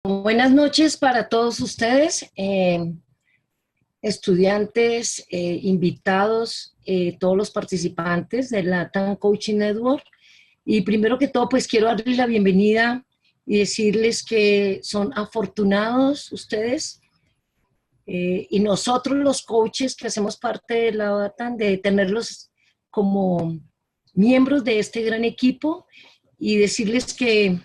Buenas noches para todos ustedes, estudiantes, invitados, todos los participantes de la LATAM Coaching Network. Y primero que todo, pues quiero darles la bienvenida y decirles que son afortunados ustedes y nosotros los coaches que hacemos parte de la LATAM, de tenerlos como miembros de este gran equipo y decirles que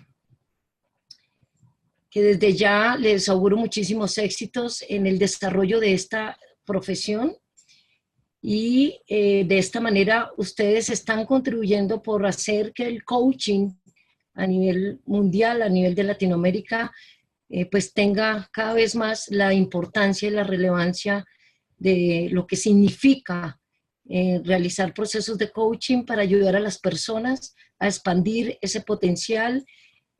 desde ya les auguro muchísimos éxitos en el desarrollo de esta profesión y de esta manera ustedes están contribuyendo por hacer que el coaching a nivel mundial, a nivel de Latinoamérica, pues tenga cada vez más la importancia y la relevancia de lo que significa realizar procesos de coaching para ayudar a las personas a expandir ese potencial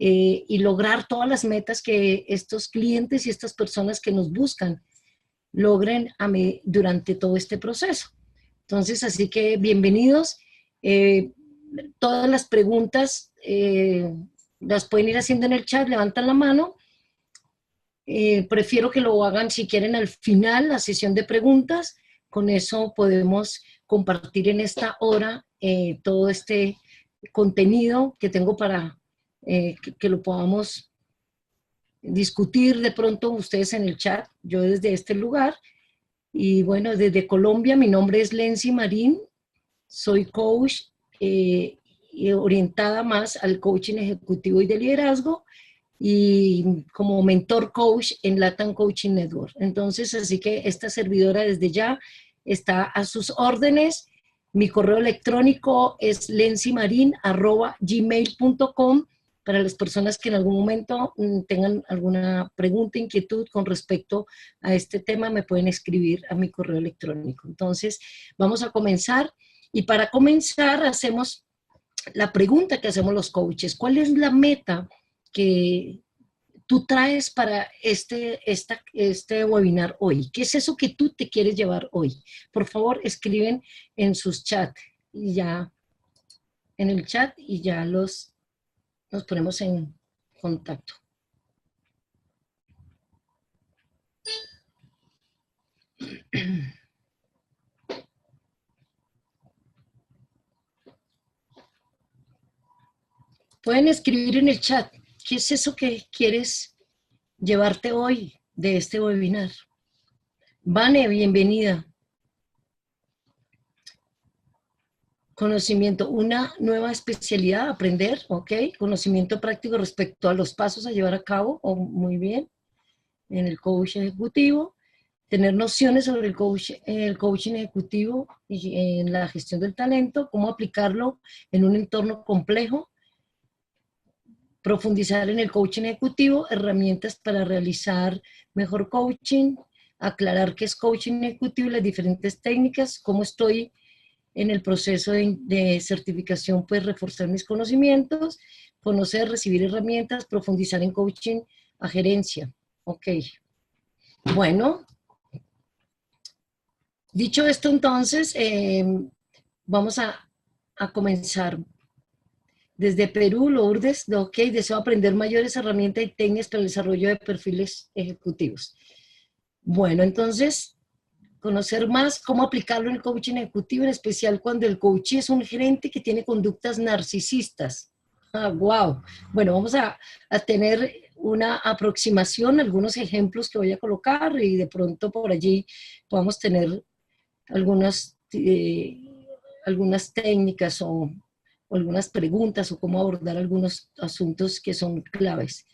y lograr todas las metas que estos clientes y estas personas que nos buscan logren durante todo este proceso. Entonces, así que bienvenidos. Todas las preguntas las pueden ir haciendo en el chat, levantan la mano. Prefiero que lo hagan si quieren al final, la sesión de preguntas. Con eso podemos compartir en esta hora todo este contenido que tengo para que lo podamos discutir de pronto ustedes en el chat, yo desde este lugar. Y bueno, desde Colombia, mi nombre es Lency Marín, soy coach orientada más al coaching ejecutivo y de liderazgo y como mentor coach en LATAM Coaching Network. Entonces, así que esta servidora desde ya está a sus órdenes. Mi correo electrónico es lencymarin@gmail.com para las personas que en algún momento tengan alguna pregunta, inquietud con respecto a este tema, me pueden escribir a mi correo electrónico. Entonces, vamos a comenzar. Y para comenzar, hacemos la pregunta que hacemos los coaches. ¿Cuál es la meta que tú traes para este webinar hoy? ¿Qué es eso que tú te quieres llevar hoy? Por favor, escriben en sus chats y ya, en el chat y ya nos ponemos en contacto. Pueden escribir en el chat, ¿qué es eso que quieres llevarte hoy de este webinar? Vane, bienvenida. Conocimiento, una nueva especialidad, aprender, ¿ok? Conocimiento práctico respecto a los pasos a llevar a cabo, oh, muy bien, en el coaching ejecutivo. Tener nociones sobre el coaching ejecutivo y en la gestión del talento, cómo aplicarlo en un entorno complejo. Profundizar en el coaching ejecutivo, herramientas para realizar mejor coaching, aclarar qué es coaching ejecutivo, las diferentes técnicas, cómo estoy en el proceso de certificación, pues reforzar mis conocimientos, conocer, recibir herramientas, profundizar en coaching a gerencia. Ok. Bueno, dicho esto entonces, vamos a comenzar. Desde Perú, Lourdes, ok, deseo aprender mayores herramientas y técnicas para el desarrollo de perfiles ejecutivos. Bueno, entonces, conocer más cómo aplicarlo en el coaching ejecutivo, en especial cuando el coach es un gerente que tiene conductas narcisistas. Ah, wow. Bueno, vamos a tener una aproximación, algunos ejemplos que voy a colocar y de pronto por allí podamos tener algunas técnicas o algunas preguntas o cómo abordar algunos asuntos que son claves.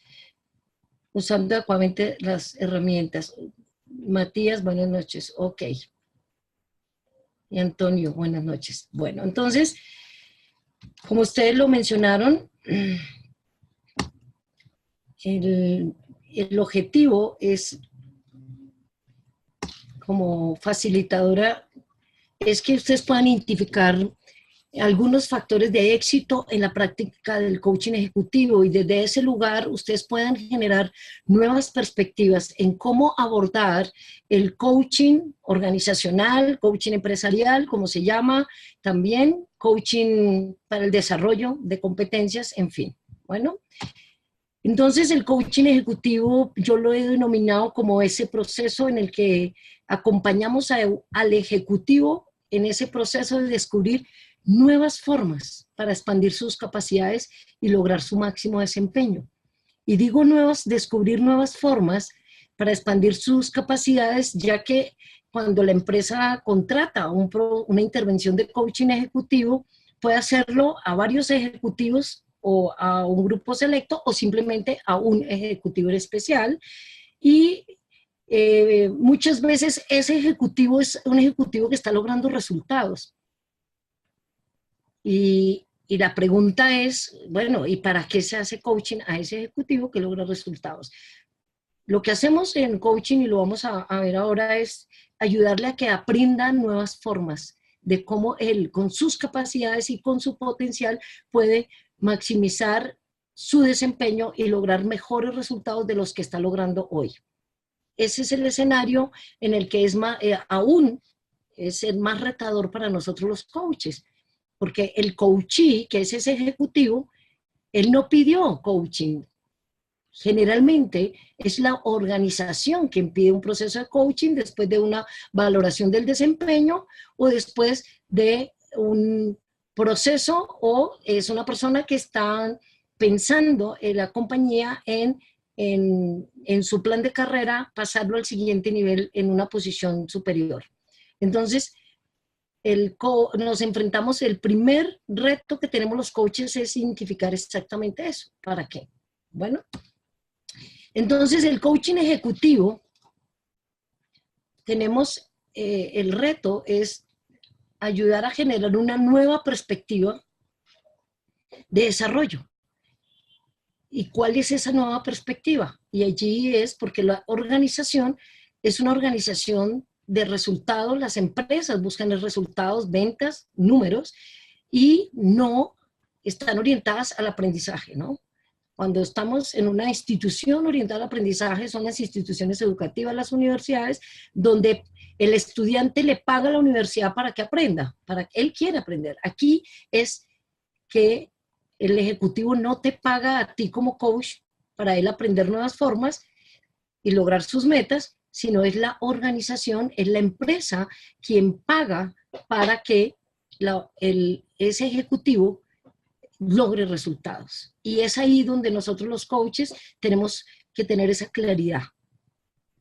Usando adecuadamente las herramientas. Matías, buenas noches. Ok. Y Antonio, buenas noches. Bueno, entonces, como ustedes lo mencionaron, el objetivo es, como facilitadora, es que ustedes puedan identificar algunos factores de éxito en la práctica del coaching ejecutivo y desde ese lugar ustedes puedan generar nuevas perspectivas en cómo abordar el coaching organizacional, coaching empresarial, como se llama, también coaching para el desarrollo de competencias, en fin. Bueno, Entonces, el coaching ejecutivo yo lo he denominado como ese proceso en el que acompañamos al ejecutivo en ese proceso de descubrir nuevas formas para expandir sus capacidades y lograr su máximo desempeño. Y digo descubrir nuevas formas para expandir sus capacidades, ya que cuando la empresa contrata una intervención de coaching ejecutivo, puede hacerlo a varios ejecutivos o a un grupo selecto o simplemente a un ejecutivo en especial. Y muchas veces ese ejecutivo es un ejecutivo que está logrando resultados. Y la pregunta es, bueno, ¿y para qué se hace coaching a ese ejecutivo que logra resultados? Lo que hacemos en coaching, y lo vamos a ver ahora, es ayudarle a que aprenda nuevas formas de cómo él, con sus capacidades y con su potencial, puede maximizar su desempeño y lograr mejores resultados de los que está logrando hoy. Ese es el escenario en el que aún es el más retador para nosotros los coaches, porque el coachee, que es ese ejecutivo, él no pidió coaching. Generalmente es la organización quien pide un proceso de coaching después de una valoración del desempeño o después de un proceso, o es una persona que está pensando en la compañía en su plan de carrera, pasarlo al siguiente nivel en una posición superior. Entonces, nos enfrentamos, el primer reto que tenemos los coaches es identificar exactamente eso. ¿Para qué? Bueno, entonces el coaching ejecutivo, tenemos el reto es ayudar a generar una nueva perspectiva de desarrollo. ¿Y cuál es esa nueva perspectiva? Y allí es porque la organización es una organización de resultados, las empresas buscan los resultados, ventas, números, y no están orientadas al aprendizaje, ¿no? Cuando estamos en una institución orientada al aprendizaje, son las instituciones educativas, las universidades, donde el estudiante le paga a la universidad para que aprenda, para que él quiera aprender. Aquí es que el ejecutivo no te paga a ti como coach para él aprender nuevas formas y lograr sus metas, sino es la organización, es la empresa quien paga para que ese ejecutivo logre resultados. Y es ahí donde nosotros los coaches tenemos que tener esa claridad,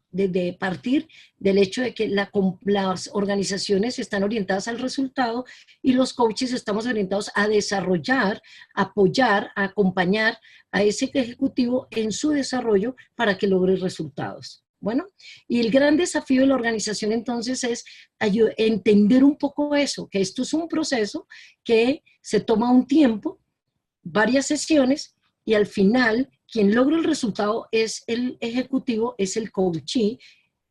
de partir del hecho de que las organizaciones están orientadas al resultado y los coaches estamos orientados a desarrollar, apoyar, a acompañar a ese ejecutivo en su desarrollo para que logre resultados. Bueno, y el gran desafío de la organización entonces es entender un poco eso, que esto es un proceso que se toma un tiempo, varias sesiones, y al final quien logra el resultado es el ejecutivo, es el coachee,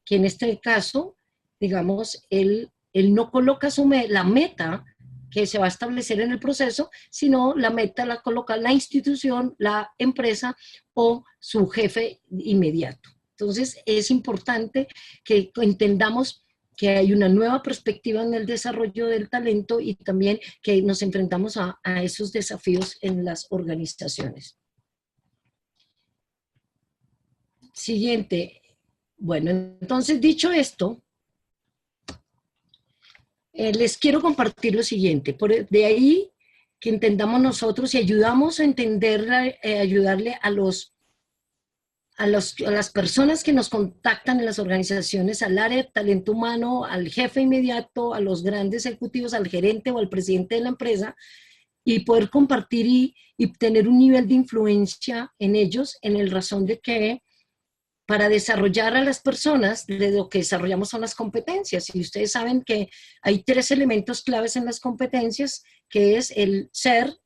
que en este caso, digamos, él no coloca la meta que se va a establecer en el proceso, sino la meta la coloca la institución, la empresa o su jefe inmediato. Entonces, es importante que entendamos que hay una nueva perspectiva en el desarrollo del talento y también que nos enfrentamos a esos desafíos en las organizaciones. Siguiente. Bueno, entonces dicho esto, les quiero compartir lo siguiente. De ahí que entendamos nosotros y ayudamos a entenderla, ayudarle a las personas que nos contactan en las organizaciones, al área de talento humano, al jefe inmediato, a los grandes ejecutivos, al gerente o al presidente de la empresa, y poder compartir y tener un nivel de influencia en ellos, en el razón de que para desarrollar a las personas, lo que desarrollamos son las competencias. Y ustedes saben que hay 3 elementos claves en las competencias, que es el ser,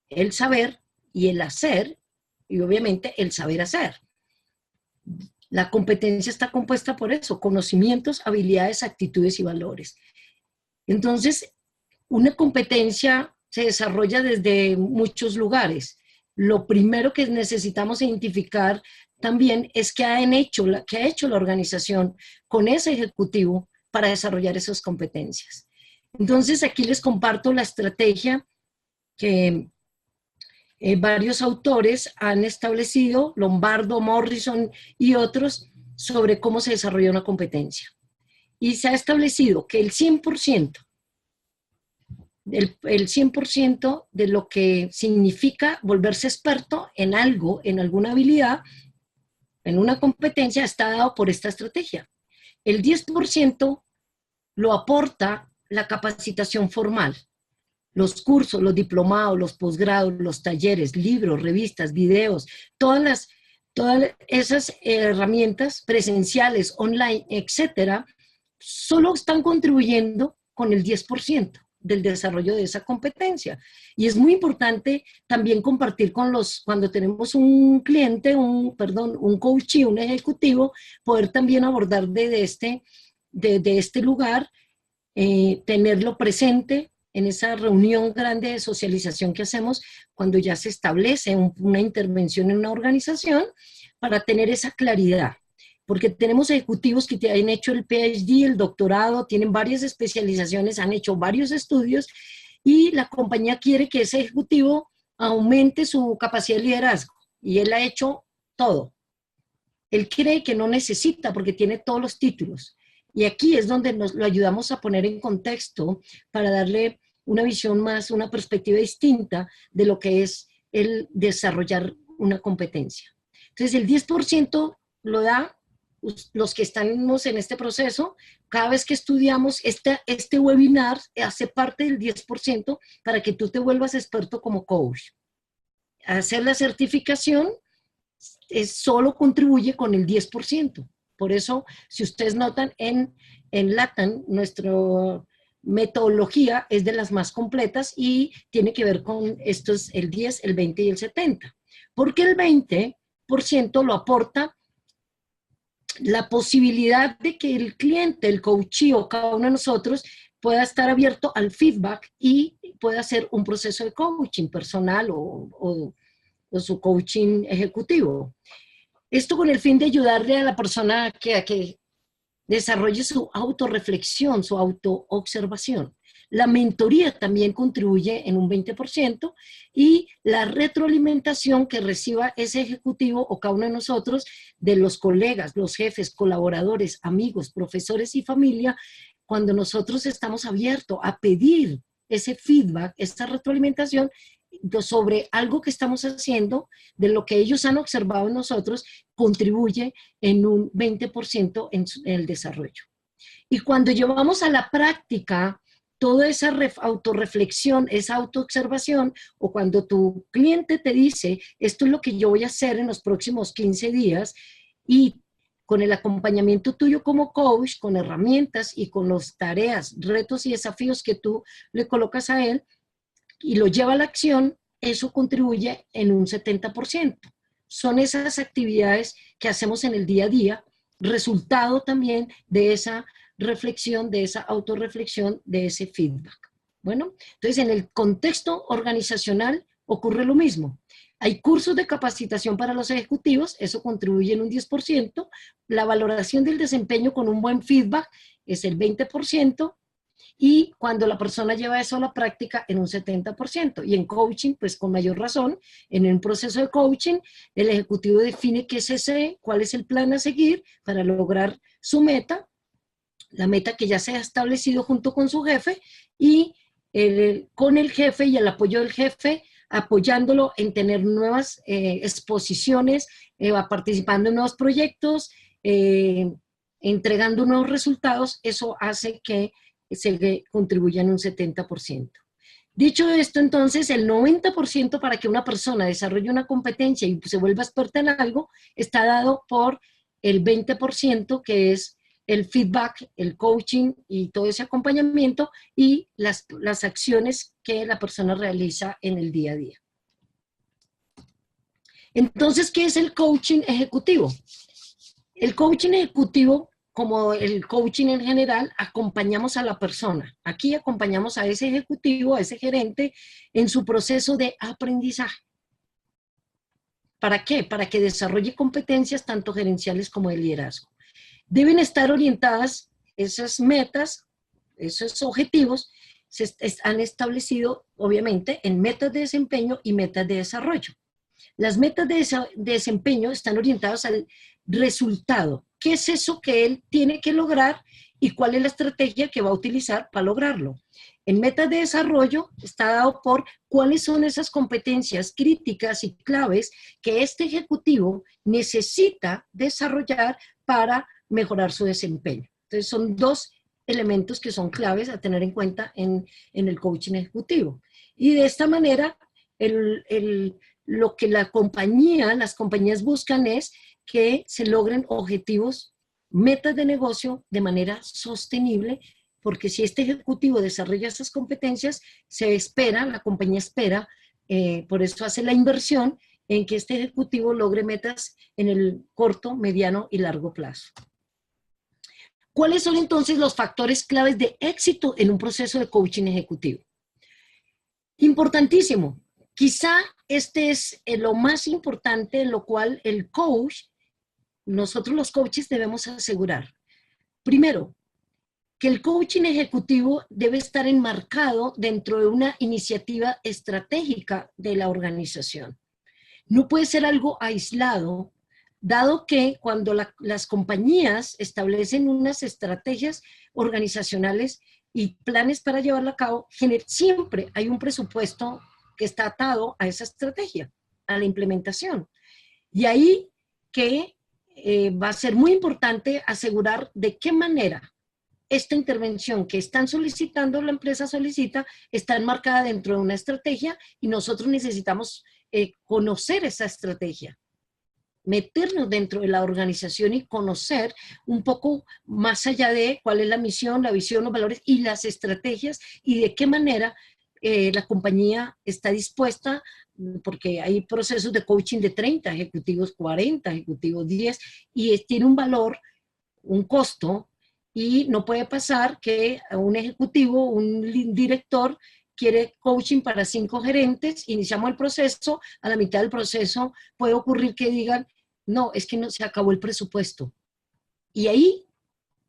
el saber y el hacer, y obviamente el saber hacer. La competencia está compuesta por eso, conocimientos, habilidades, actitudes y valores. Entonces, una competencia se desarrolla desde muchos lugares. Lo primero que necesitamos identificar también es qué ha hecho la organización con ese ejecutivo para desarrollar esas competencias. Entonces, aquí les comparto la estrategia que varios autores han establecido, Lombardo, Morrison y otros, sobre cómo se desarrolla una competencia. Y se ha establecido que el 100%, el 100% de lo que significa volverse experto en algo, en alguna habilidad, en una competencia, está dado por esta estrategia. El 10% lo aporta la capacitación formal, los cursos, los diplomados, los posgrados, los talleres, libros, revistas, videos, todas esas herramientas presenciales, online, etcétera, solo están contribuyendo con el 10% del desarrollo de esa competencia. Y es muy importante también compartir con cuando tenemos un cliente, un coachee, un ejecutivo, poder también abordar de este lugar, tenerlo presente en esa reunión grande de socialización que hacemos cuando ya se establece una intervención en una organización, para tener esa claridad. Porque tenemos ejecutivos que han hecho el PhD, el doctorado, tienen varias especializaciones, han hecho varios estudios, y la compañía quiere que ese ejecutivo aumente su capacidad de liderazgo, y él ha hecho todo. Él cree que no necesita porque tiene todos los títulos. Y aquí es donde nos lo ayudamos a poner en contexto para darle una visión más, una perspectiva distinta de lo que es el desarrollar una competencia. Entonces, el 10% lo da los que estamos en este proceso. Cada vez que estudiamos este webinar, hace parte del 10% para que tú te vuelvas experto como coach. Hacer la certificación solo contribuye con el 10%. Por eso, si ustedes notan, en LATAM, nuestra metodología es de las más completas y tiene que ver con estos, el 10, el 20 y el 70. Porque el 20% lo aporta la posibilidad de que el cliente, el coachee o cada uno de nosotros pueda estar abierto al feedback y pueda hacer un proceso de coaching personal o su coaching ejecutivo. Esto con el fin de ayudarle a la persona a que desarrolle su autorreflexión, su autoobservación. La mentoría también contribuye en un 20%, y la retroalimentación que reciba ese ejecutivo o cada uno de nosotros, de los colegas, los jefes, colaboradores, amigos, profesores y familia, cuando nosotros estamos abiertos a pedir ese feedback, esa retroalimentación sobre algo que estamos haciendo, de lo que ellos han observado en nosotros, contribuye en un 20% en el desarrollo. Y cuando llevamos a la práctica toda esa autorreflexión, esa autoobservación, o cuando tu cliente te dice, esto es lo que yo voy a hacer en los próximos 15 días, y con el acompañamiento tuyo como coach, con herramientas y con las tareas, retos y desafíos que tú le colocas a él, y lo lleva a la acción, eso contribuye en un 70%. Son esas actividades que hacemos en el día a día, resultado también de esa reflexión, de esa autorreflexión, de ese feedback. Bueno, entonces en el contexto organizacional ocurre lo mismo. Hay cursos de capacitación para los ejecutivos, eso contribuye en un 10%, la valoración del desempeño con un buen feedback es el 20%, y cuando la persona lleva eso a la práctica en un 70%. Y en coaching, pues con mayor razón, en un proceso de coaching, el ejecutivo define qué es ese, cuál es el plan a seguir para lograr su meta, la meta que ya se ha establecido junto con su jefe, y con el jefe y el apoyo del jefe, apoyándolo en tener nuevas exposiciones, participando en nuevos proyectos, entregando nuevos resultados. Eso hace que se contribuya en un 70%. Dicho esto, entonces, el 90% para que una persona desarrolle una competencia y se vuelva experta en algo, está dado por el 20%, que es el feedback, el coaching y todo ese acompañamiento, y las acciones que la persona realiza en el día a día. Entonces, ¿qué es el coaching ejecutivo? El coaching ejecutivo, como el coaching en general, acompañamos a la persona. Aquí acompañamos a ese ejecutivo, a ese gerente, en su proceso de aprendizaje. ¿Para qué? Para que desarrolle competencias tanto gerenciales como de liderazgo. Deben estar orientadas esas metas, esos objetivos, han establecido, obviamente, en metas de desempeño y metas de desarrollo. Las metas de desempeño están orientadas al resultado. ¿Qué es eso que él tiene que lograr y cuál es la estrategia que va a utilizar para lograrlo? En metas de desarrollo está dado por cuáles son esas competencias críticas y claves que este ejecutivo necesita desarrollar para mejorar su desempeño. Entonces son dos elementos que son claves a tener en cuenta en el coaching ejecutivo. Y de esta manera, lo que las compañías buscan es que se logren objetivos, metas de negocio de manera sostenible, porque si este ejecutivo desarrolla esas competencias, la compañía espera, por eso hace la inversión en que este ejecutivo logre metas en el corto, mediano y largo plazo. ¿Cuáles son entonces los factores claves de éxito en un proceso de coaching ejecutivo? Importantísimo. Quizá este es lo más importante, en lo cual el coach, nosotros los coaches debemos asegurar. Primero, que el coaching ejecutivo debe estar enmarcado dentro de una iniciativa estratégica de la organización. No puede ser algo aislado, dado que cuando las compañías establecen unas estrategias organizacionales y planes para llevarla a cabo, siempre hay un presupuesto que está atado a esa estrategia, a la implementación. Y ahí que va a ser muy importante asegurar de qué manera esta intervención que están solicitando, la empresa solicita, está enmarcada dentro de una estrategia y nosotros necesitamos conocer esa estrategia, meternos dentro de la organización y conocer un poco más allá de cuál es la misión, la visión, los valores y las estrategias y de qué manera la compañía está dispuesta, porque hay procesos de coaching de 30 ejecutivos, 40 ejecutivos, 10, y tiene un valor, un costo, y no puede pasar que un ejecutivo, un director, quiere coaching para 5 gerentes, iniciamos el proceso, a la mitad del proceso puede ocurrir que digan, no, es que no, se acabó el presupuesto. Y ahí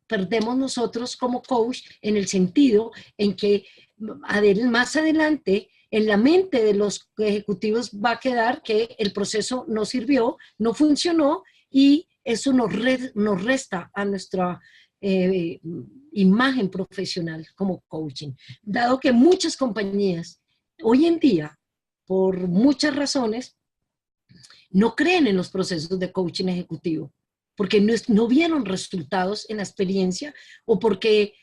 perdemos nosotros como coach en el sentido en que más adelante en la mente de los ejecutivos va a quedar que el proceso no sirvió, no funcionó y eso nos resta a nuestra imagen profesional como coaching. Dado que muchas compañías hoy en día, por muchas razones, no creen en los procesos de coaching ejecutivo, porque no vieron resultados en la experiencia o porque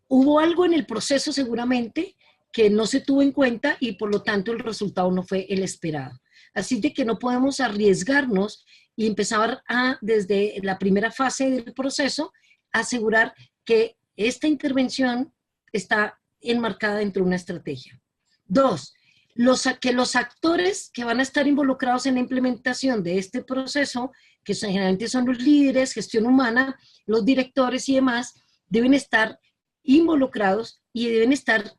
hubo algo en el proceso seguramente que no se tuvo en cuenta y por lo tanto el resultado no fue el esperado. Así de que no podemos arriesgarnos y empezar desde la primera fase del proceso, asegurar que esta intervención está enmarcada dentro de una estrategia. 2, que los actores que van a estar involucrados en la implementación de este proceso, que generalmente son los líderes, gestión humana, los directores y demás, deben estar involucrados y deben estar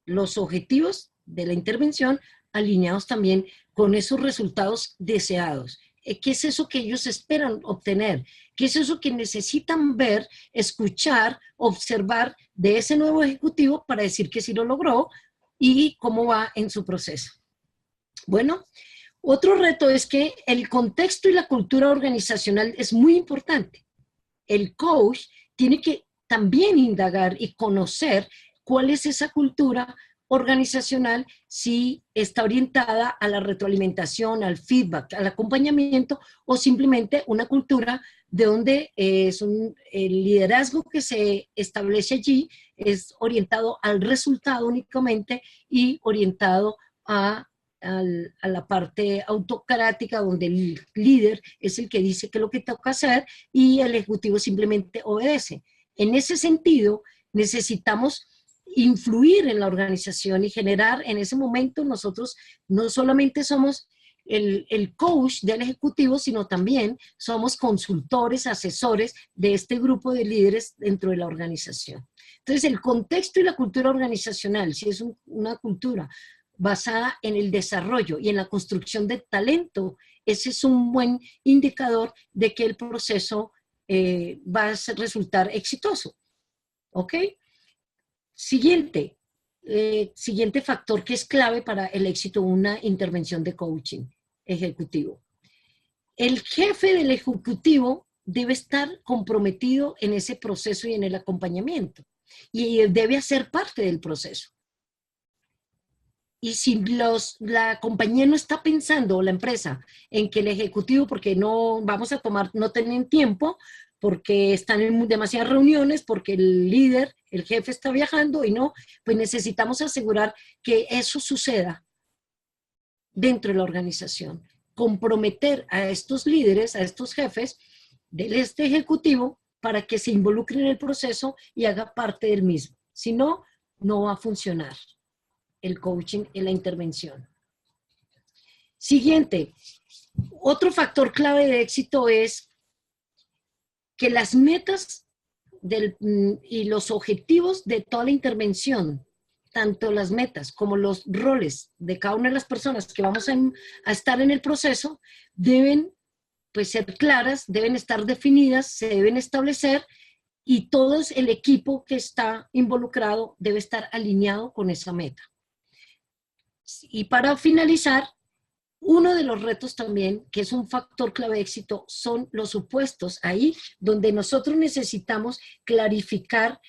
los objetivos de la intervención alineados también con esos resultados deseados. ¿Qué es eso que ellos esperan obtener? ¿Qué es eso que necesitan ver, escuchar, observar de ese nuevo ejecutivo para decir que sí lo logró y cómo va en su proceso? Bueno, otro reto es que el contexto y la cultura organizacional es muy importante. El coach tiene que también indagar y conocer cuál es esa cultura organizacional, si está orientada a la retroalimentación, al feedback, al acompañamiento o simplemente una cultura de donde el liderazgo que se establece allí es orientado al resultado únicamente y orientado a la parte autocrática donde el líder es el que dice qué es lo que toca hacer y el ejecutivo simplemente obedece. En ese sentido, necesitamos influir en la organización y generar en ese momento nosotros no solamente somos el coach del ejecutivo, sino también somos consultores, asesores de este grupo de líderes dentro de la organización. Entonces, el contexto y la cultura organizacional, si es una cultura basada en el desarrollo y en la construcción de talento, ese es un buen indicador de que el proceso va a resultar exitoso. ¿Ok? Siguiente factor que es clave para el éxito de una intervención de coaching ejecutivo. El jefe del ejecutivo debe estar comprometido en ese proceso y en el acompañamiento. Y debe hacer parte del proceso. Y si la compañía no está pensando, o la empresa, en que el ejecutivo, porque no vamos a tomar, no tienen tiempo, porque están en demasiadas reuniones, porque el líder, el jefe está viajando y no, pues necesitamos asegurar que eso suceda dentro de la organización. Comprometer a estos líderes, a estos jefes del ejecutivo para que se involucren en el proceso y haga parte del mismo. Si no, no va a funcionar el coaching en la intervención. Siguiente, otro factor clave de éxito es que las metas y los objetivos de toda la intervención, tanto las metas como los roles de cada una de las personas que vamos a estar en el proceso, deben pues, ser claras, deben estar definidas, se deben establecer y todo el equipo que está involucrado debe estar alineado con esa meta. Y para finalizar, uno de los retos también, que es un factor clave de éxito, son los supuestos. Ahí donde nosotros necesitamos clarificar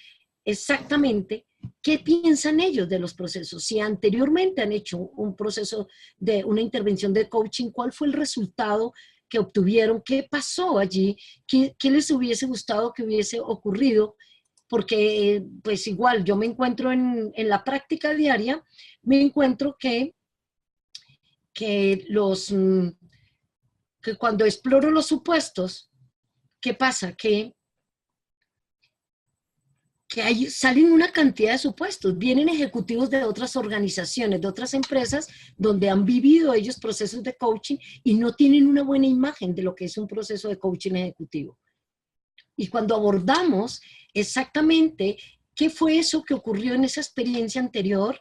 exactamente qué piensan ellos de los procesos. Si anteriormente han hecho un proceso de una intervención de coaching, ¿cuál fue el resultado que obtuvieron? ¿Qué pasó allí? ¿Qué les hubiese gustado que hubiese ocurrido? Porque pues igual yo me encuentro en la práctica diaria, me encuentro que cuando exploro los supuestos, ¿qué pasa? Que salen una cantidad de supuestos. Vienen ejecutivos de otras organizaciones, de otras empresas, donde han vivido ellos procesos de coaching y no tienen una buena imagen de lo que es un proceso de coaching ejecutivo. Y cuando abordamos exactamente qué fue eso que ocurrió en esa experiencia anterior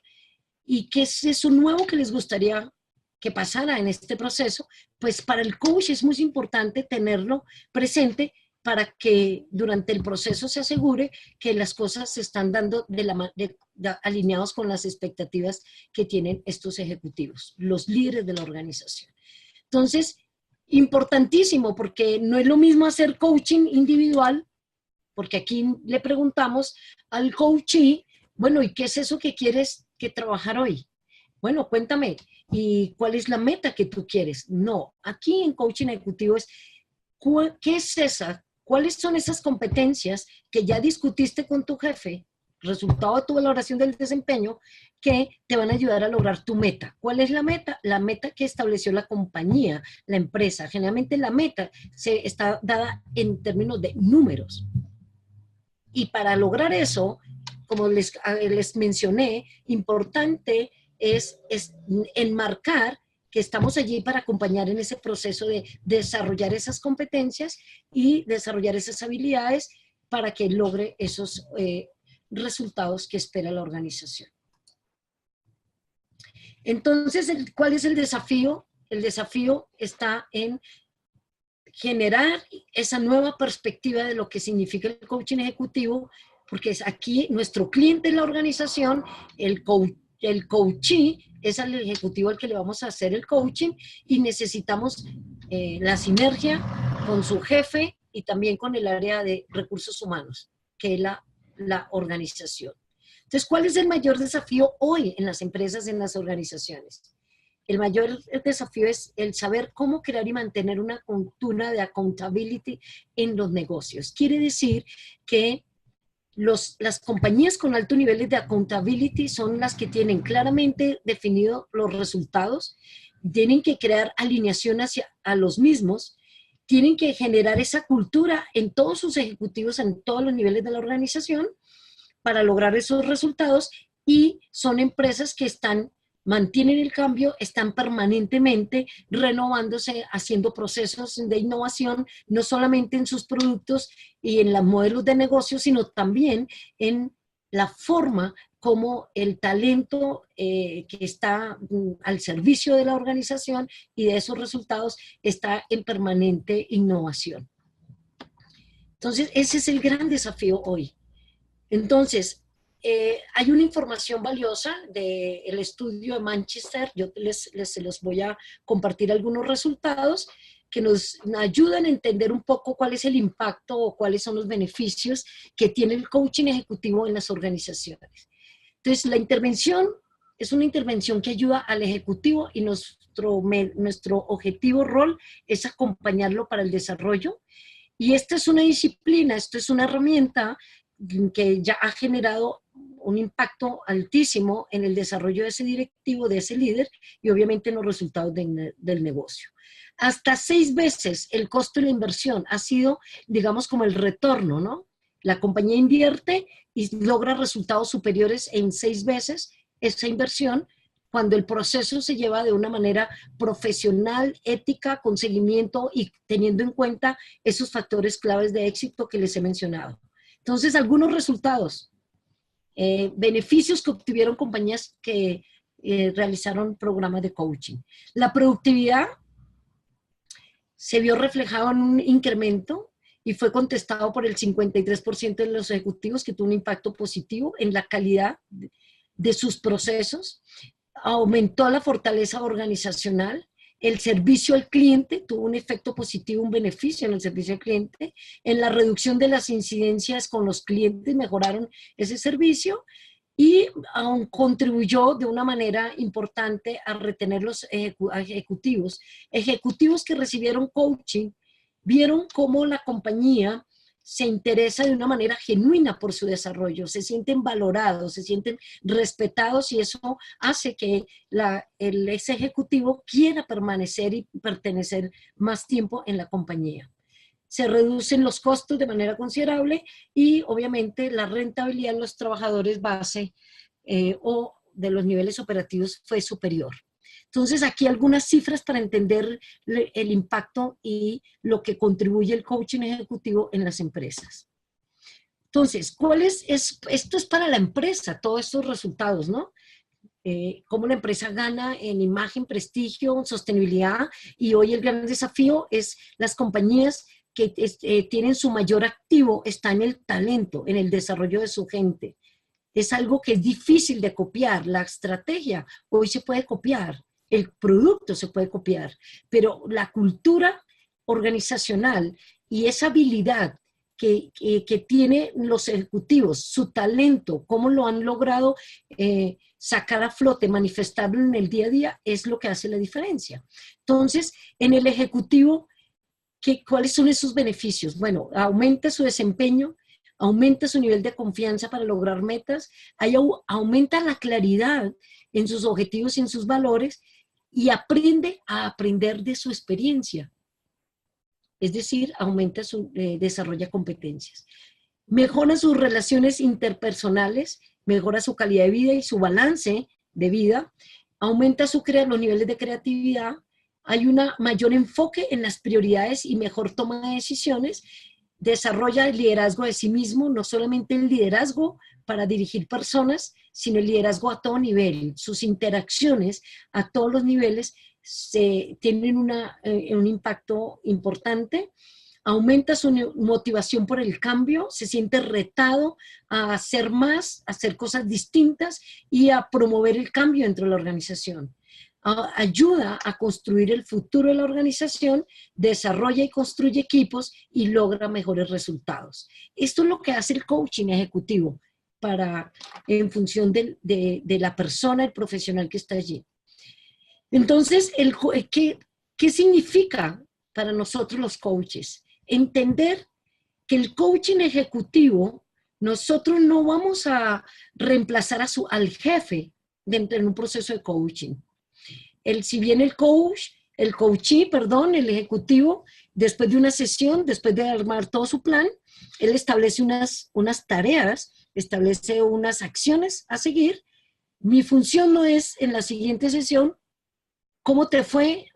y qué es eso nuevo que les gustaría que pasara en este proceso, pues para el coach es muy importante tenerlo presente para que durante el proceso se asegure que las cosas se están dando alineados con las expectativas que tienen estos ejecutivos, los líderes de la organización. Entonces, importantísimo, porque no es lo mismo hacer coaching individual, porque aquí le preguntamos al coachee, bueno, ¿y qué es eso que quieres que trabajar hoy? Bueno, cuéntame, ¿y cuál es la meta que tú quieres? No, aquí en coaching ejecutivo es, ¿qué es esa? ¿Cuáles son esas competencias que ya discutiste con tu jefe, resultado de tu valoración del desempeño, que te van a ayudar a lograr tu meta? ¿Cuál es la meta? La meta que estableció la compañía, la empresa. Generalmente la meta está dada en términos de números. Y para lograr eso, como les mencioné, importante es enmarcar que estamos allí para acompañar en ese proceso de desarrollar esas competencias y desarrollar esas habilidades para que logre esos resultados que espera la organización. Entonces, ¿cuál es el desafío? El desafío está en generar esa nueva perspectiva de lo que significa el coaching ejecutivo, porque es aquí nuestro cliente en la organización, el coachee es al ejecutivo al que le vamos a hacer el coaching y necesitamos la sinergia con su jefe y también con el área de recursos humanos, que es la organización. Entonces, ¿cuál es el mayor desafío hoy en las empresas, en las organizaciones? El mayor desafío es el saber cómo crear y mantener una cultura de accountability en los negocios. Quiere decir que las compañías con alto nivel de accountability son las que tienen claramente definidos los resultados, tienen que crear alineación a los mismos, tienen que generar esa cultura en todos sus ejecutivos, en todos los niveles de la organización, para lograr esos resultados, y son empresas que mantienen el cambio, están permanentemente renovándose, haciendo procesos de innovación, no solamente en sus productos y en los modelos de negocio, sino también en la forma como el talento que está al servicio de la organización y de esos resultados está en permanente innovación. Entonces, ese es el gran desafío hoy. Entonces, hay una información valiosa del estudio de Manchester, yo se los voy a compartir algunos resultados que nos ayudan a entender un poco cuál es el impacto o cuáles son los beneficios que tiene el coaching ejecutivo en las organizaciones. Entonces, la intervención es una intervención que ayuda al ejecutivo y nuestro objetivo, rol, es acompañarlo para el desarrollo. Y esta es una disciplina, esto es una herramienta que ya ha generado un impacto altísimo en el desarrollo de ese directivo, de ese líder, y obviamente en los resultados del negocio. Hasta 6 veces el costo de la inversión ha sido, digamos, como el retorno, ¿no? La compañía invierte y logra resultados superiores en 6 veces esa inversión cuando el proceso se lleva de una manera profesional, ética, con seguimiento y teniendo en cuenta esos factores claves de éxito que les he mencionado. Entonces, algunos resultados, beneficios que obtuvieron compañías que realizaron programas de coaching. La productividad se vio reflejado en un incremento y fue contestado por el 53% de los ejecutivos que tuvo un impacto positivo en la calidad de sus procesos. Aumentó la fortaleza organizacional, el servicio al cliente tuvo un efecto positivo, un beneficio en el servicio al cliente, en la reducción de las incidencias con los clientes, mejoraron ese servicio y aún contribuyó de una manera importante a retener los ejecutivos. Ejecutivos que recibieron coaching vieron cómo la compañía se interesa de una manera genuina por su desarrollo, se sienten valorados, se sienten respetados y eso hace que ese ejecutivo quiera permanecer y pertenecer más tiempo en la compañía. Se reducen los costos de manera considerable y obviamente la rentabilidad de los trabajadores base o de los niveles operativos fue superior. Entonces, aquí algunas cifras para entender el impacto y lo que contribuye el coaching ejecutivo en las empresas. Entonces, esto es para la empresa, todos estos resultados, ¿no? Cómo la empresa gana en imagen, prestigio, sostenibilidad, y hoy el gran desafío es las compañías que tienen su mayor activo, está en el talento, en el desarrollo de su gente. Es algo que es difícil de copiar, la estrategia hoy se puede copiar, el producto se puede copiar, pero la cultura organizacional y esa habilidad que tienen los ejecutivos, su talento, cómo lo han logrado sacar a flote, manifestarlo en el día a día, es lo que hace la diferencia. Entonces, en el ejecutivo, ¿cuáles son esos beneficios? Bueno, aumenta su desempeño, aumenta su nivel de confianza para lograr metas, aumenta la claridad en sus objetivos y en sus valores, y aprende a aprender de su experiencia. Es decir, desarrolla competencias. Mejora sus relaciones interpersonales, mejora su calidad de vida y su balance de vida, aumenta los niveles de creatividad, hay un mayor enfoque en las prioridades y mejor toma de decisiones, desarrolla el liderazgo de sí mismo, no solamente el liderazgo para dirigir personas, sino el liderazgo a todo nivel. Sus interacciones a todos los niveles tienen un impacto importante. Aumenta su motivación por el cambio, se siente retado a hacer más, a hacer cosas distintas y a promover el cambio dentro de la organización. Ayuda a construir el futuro de la organización, desarrolla y construye equipos y logra mejores resultados. Esto es lo que hace el coaching ejecutivo en función de la persona, el profesional que está allí. Entonces, ¿qué significa para nosotros los coaches? Entender que el coaching ejecutivo, nosotros no vamos a reemplazar al jefe en un proceso de coaching. Si bien el ejecutivo, después de una sesión, después de armar todo su plan, él establece unas tareas, establece unas acciones a seguir. Mi función no es en la siguiente sesión, ¿cómo te fue?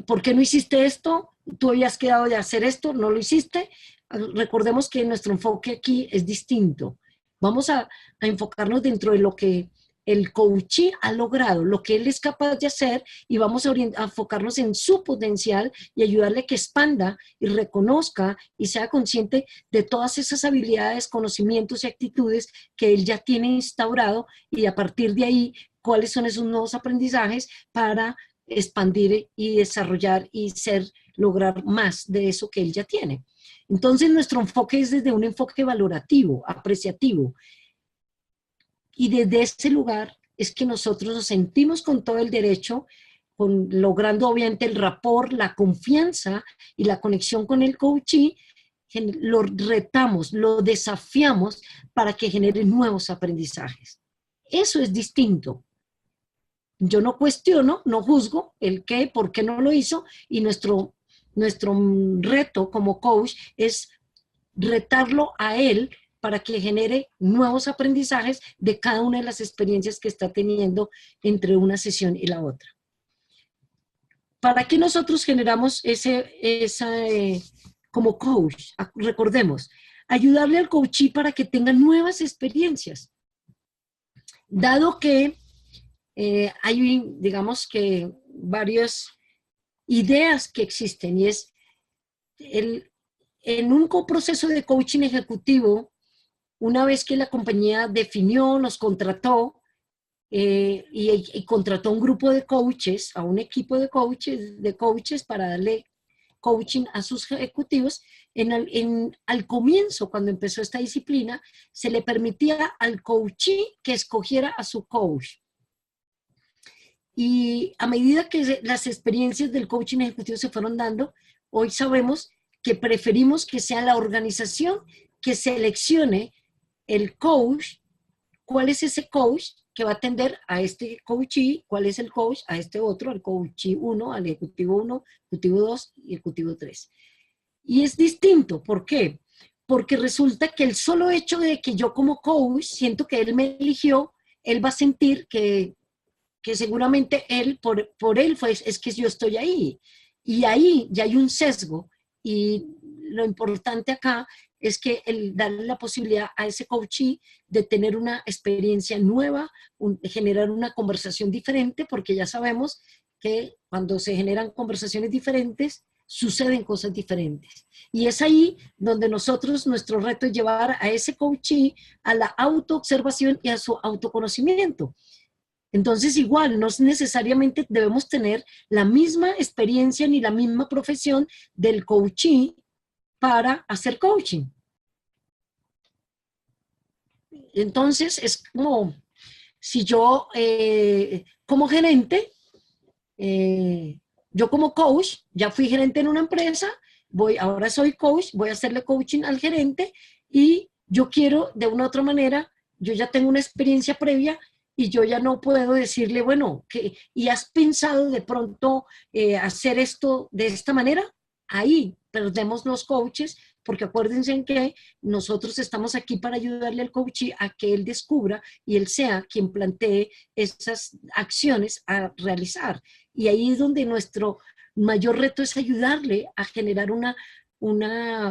¿Por qué no hiciste esto? ¿Tú habías quedado de hacer esto? ¿No lo hiciste? Recordemos que nuestro enfoque aquí es distinto. Vamos a enfocarnos dentro de lo que el coachee ha logrado, lo que él es capaz de hacer, y vamos a enfocarnos en su potencial y ayudarle a que expanda y reconozca y sea consciente de todas esas habilidades, conocimientos y actitudes que él ya tiene instaurado, y a partir de ahí, cuáles son esos nuevos aprendizajes para expandir y desarrollar y lograr más de eso que él ya tiene. Entonces, nuestro enfoque es desde un enfoque valorativo, apreciativo. Y desde ese lugar es que nosotros nos sentimos con todo el derecho, logrando obviamente el rapport, la confianza y la conexión con el coachee, lo retamos, lo desafiamos para que genere nuevos aprendizajes. Eso es distinto. Yo no cuestiono, no juzgo el qué, por qué no lo hizo, y nuestro reto como coach es retarlo a él para que genere nuevos aprendizajes de cada una de las experiencias que está teniendo entre una sesión y la otra. ¿Para qué nosotros generamos como coach? Recordemos, ayudarle al coachee para que tenga nuevas experiencias. Dado que hay, digamos que, varias ideas que existen, y es en un proceso de coaching ejecutivo, una vez que la compañía definió, nos contrató y contrató un grupo de coaches, a un equipo de coaches para darle coaching a sus ejecutivos, al comienzo, cuando empezó esta disciplina, se le permitía al coachee que escogiera a su coach. Y a medida que las experiencias del coaching ejecutivo se fueron dando, hoy sabemos que preferimos que sea la organización que seleccione el coach. ¿Cuál es ese coach que va a atender a este coachee? ¿Cuál es el coach a este otro? Al coachee 1, al ejecutivo 1, ejecutivo 2 y ejecutivo 3. Y es distinto. ¿Por qué? Porque resulta que el solo hecho de que yo como coach siento que él me eligió, él va a sentir que seguramente él, por él es que yo estoy ahí. Y ahí ya hay un sesgo. Y lo importante acá es que darle la posibilidad a ese coachee de tener una experiencia nueva, de generar una conversación diferente, porque ya sabemos que cuando se generan conversaciones diferentes, suceden cosas diferentes. Y es ahí donde nuestro reto es llevar a ese coachee a la autoobservación y a su autoconocimiento. Entonces, igual, no necesariamente debemos tener la misma experiencia ni la misma profesión del coachee para hacer coaching. Entonces, es como si yo, como gerente, yo como coach, ya fui gerente en una empresa, ahora soy coach, voy a hacerle coaching al gerente, y yo quiero, de una u otra manera, yo ya tengo una experiencia previa, y yo ya no puedo decirle, bueno, ¿y has pensado de pronto hacer esto de esta manera? Ahí perdemos los coaches, porque acuérdense en que nosotros estamos aquí para ayudarle al coachee a que él descubra y él sea quien plantee esas acciones a realizar. Y ahí es donde nuestro mayor reto es ayudarle a generar un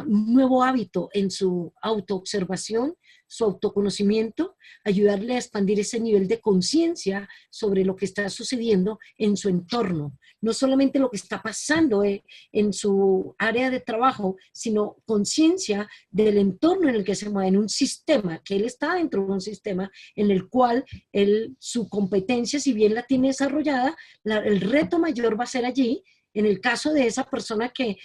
nuevo hábito en su autoobservación, su autoconocimiento, ayudarle a expandir ese nivel de conciencia sobre lo que está sucediendo en su entorno. No solamente lo que está pasando en su área de trabajo, sino conciencia del entorno en el que se mueve, en un sistema, que él está dentro de un sistema en el cual su competencia, si bien la tiene desarrollada, el reto mayor va a ser allí. En el caso de esa persona que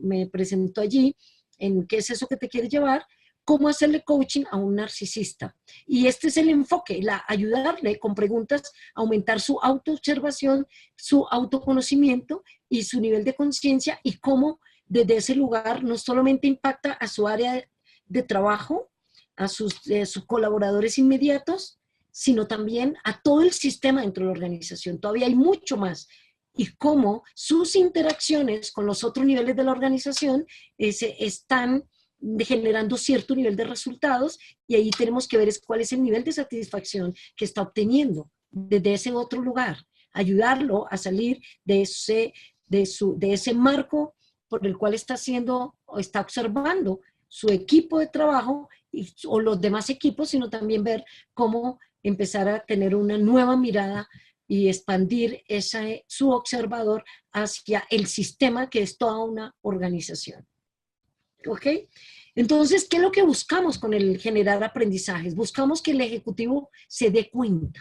me presentó allí, en qué es eso que te quieres llevar, cómo hacerle coaching a un narcisista. Y este es el enfoque, ayudarle con preguntas a aumentar su autoobservación, su autoconocimiento y su nivel de conciencia, y cómo desde ese lugar no solamente impacta a su área de trabajo, a sus colaboradores inmediatos, sino también a todo el sistema dentro de la organización. Todavía hay mucho más. Y cómo sus interacciones con los otros niveles de la organización están generando cierto nivel de resultados, y ahí tenemos que ver cuál es el nivel de satisfacción que está obteniendo desde ese otro lugar. Ayudarlo a salir de ese marco por el cual está observando su equipo de trabajo, o los demás equipos, sino también ver cómo empezar a tener una nueva mirada y expandir su observador hacia el sistema que es toda una organización. ¿Ok? Entonces, ¿qué es lo que buscamos con el generar aprendizajes? Buscamos que el ejecutivo se dé cuenta,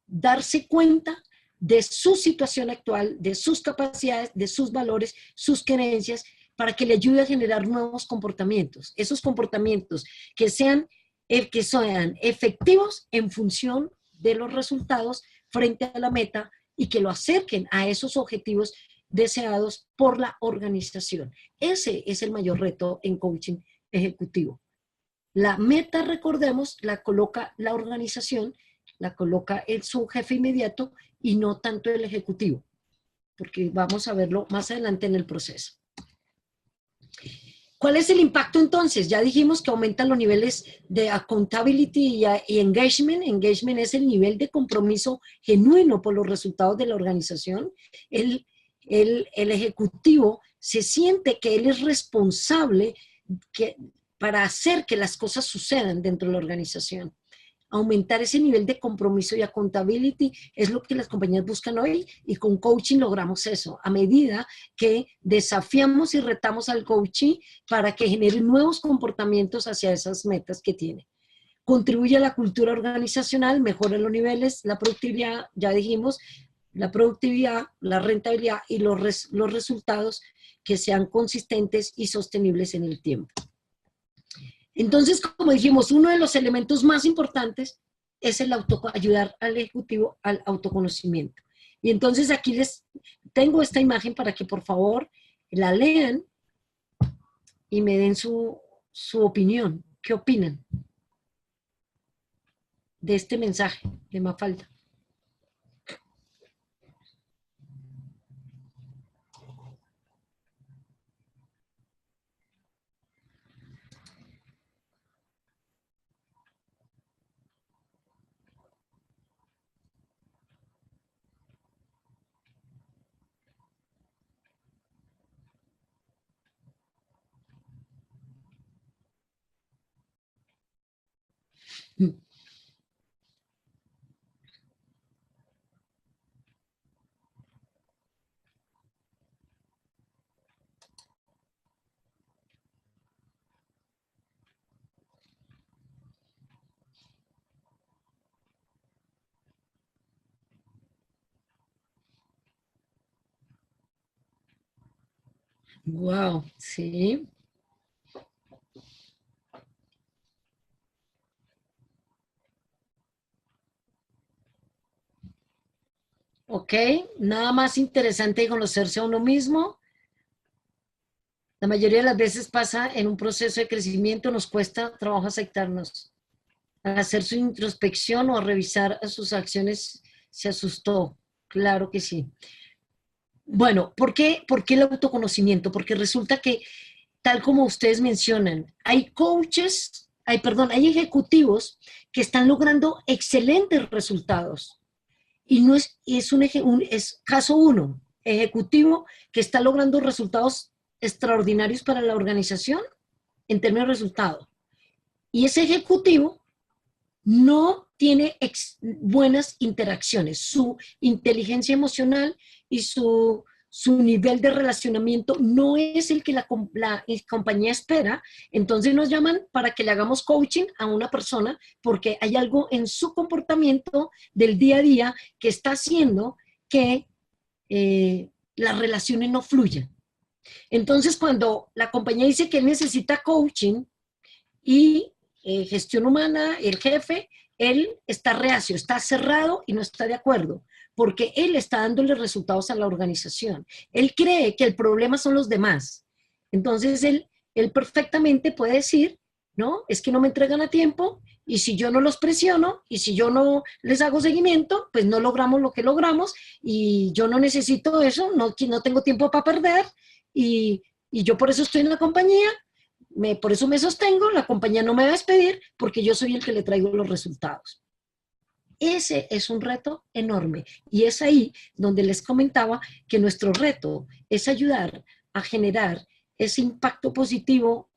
darse cuenta de su situación actual, de sus capacidades, de sus valores, sus creencias, para que le ayude a generar nuevos comportamientos. Esos comportamientos que sean efectivos en función de los resultados frente a la meta y que lo acerquen a esos objetivos deseados por la organización. Ese es el mayor reto en coaching ejecutivo. La meta, recordemos, la coloca la organización, la coloca su jefe inmediato y no tanto el ejecutivo, porque vamos a verlo más adelante en el proceso. ¿Cuál es el impacto entonces? Ya dijimos que aumentan los niveles de accountability y engagement. Engagement es el nivel de compromiso genuino por los resultados de la organización. El ejecutivo se siente que él es responsable para hacer que las cosas sucedan dentro de la organización. Aumentar ese nivel de compromiso y accountability es lo que las compañías buscan hoy, y con coaching logramos eso, a medida que desafiamos y retamos al coaching para que genere nuevos comportamientos hacia esas metas que tiene. Contribuye a la cultura organizacional, mejora los niveles, la productividad, ya dijimos, la productividad, la rentabilidad y los resultados que sean consistentes y sostenibles en el tiempo. Entonces, como dijimos, uno de los elementos más importantes es el ayudar al ejecutivo al autoconocimiento. Y entonces aquí les tengo esta imagen para que por favor la lean y me den su opinión. ¿Qué opinan de este mensaje de Mafalda? Wow, sí. Ok, nada más interesante que conocerse a uno mismo. La mayoría de las veces pasa en un proceso de crecimiento, nos cuesta trabajo aceptarnos. Al hacer su introspección o a revisar sus acciones, se asustó. Claro que sí. Bueno, ¿por qué el autoconocimiento? Porque resulta que, tal como ustedes mencionan, hay hay ejecutivos que están logrando excelentes resultados. Y no es caso uno, ejecutivo que está logrando resultados extraordinarios para la organización en términos de resultados. Y ese ejecutivo no tiene buenas interacciones. Su inteligencia emocional y su nivel de relacionamiento no es el que la compañía espera. Entonces nos llaman para que le hagamos coaching a una persona porque hay algo en su comportamiento del día a día que está haciendo que las relaciones no fluyan. Entonces, cuando la compañía dice que necesita coaching y gestión humana, el jefe, él está reacio, está cerrado y no está de acuerdo, porque él está dándole resultados a la organización. Él cree que el problema son los demás. Entonces, él perfectamente puede decir, no, es que no me entregan a tiempo, y si yo no los presiono, y si yo no les hago seguimiento, pues no logramos lo que logramos, y yo no necesito eso, no tengo tiempo para perder, y yo por eso estoy en la compañía, por eso me sostengo, la compañía no me va a despedir porque yo soy el que le traigo los resultados. Ese es un reto enorme y es ahí donde les comentaba que nuestro reto es ayudar a generar ese impacto positivo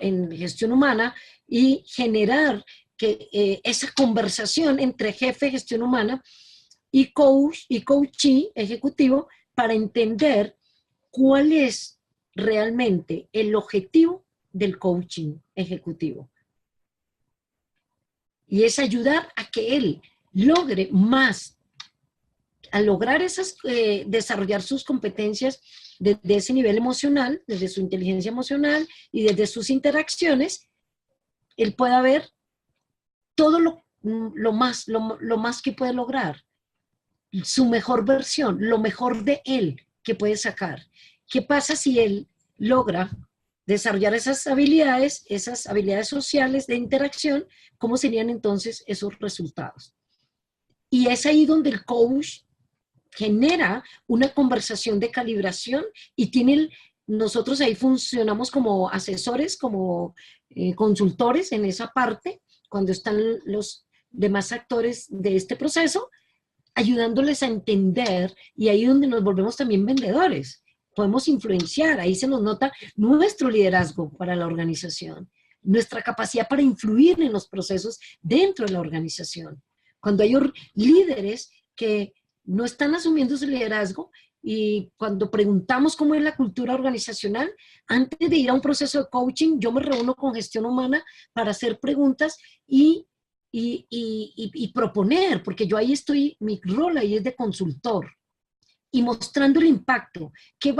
en gestión humana y generar que, esa conversación entre jefe de gestión humana y coach y coachee ejecutivo para entender cuál es realmente el objetivo del coaching ejecutivo. Y es ayudar a que él logre más, a lograr esas, desarrollar sus competencias desde ese nivel emocional, desde su inteligencia emocional y desde sus interacciones, él pueda ver todo lo más que puede lograr, su mejor versión, lo mejor de él que puede sacar. ¿Qué pasa si él logra desarrollar esas habilidades sociales de interacción? ¿Cómo serían entonces esos resultados? Y es ahí donde el coach genera una conversación de calibración y nosotros ahí funcionamos como asesores, como consultores en esa parte, cuando están los demás actores de este proceso, ayudándoles a entender, y ahí donde nos volvemos también vendedores. Podemos influenciar, ahí se nos nota nuestro liderazgo para la organización, nuestra capacidad para influir en los procesos dentro de la organización. Cuando hay líderes que no están asumiendo su liderazgo, y cuando preguntamos cómo es la cultura organizacional, antes de ir a un proceso de coaching, yo me reúno con gestión humana para hacer preguntas y proponer, porque yo ahí estoy, mi rol ahí es de consultor, y mostrando el impacto. ¿Qué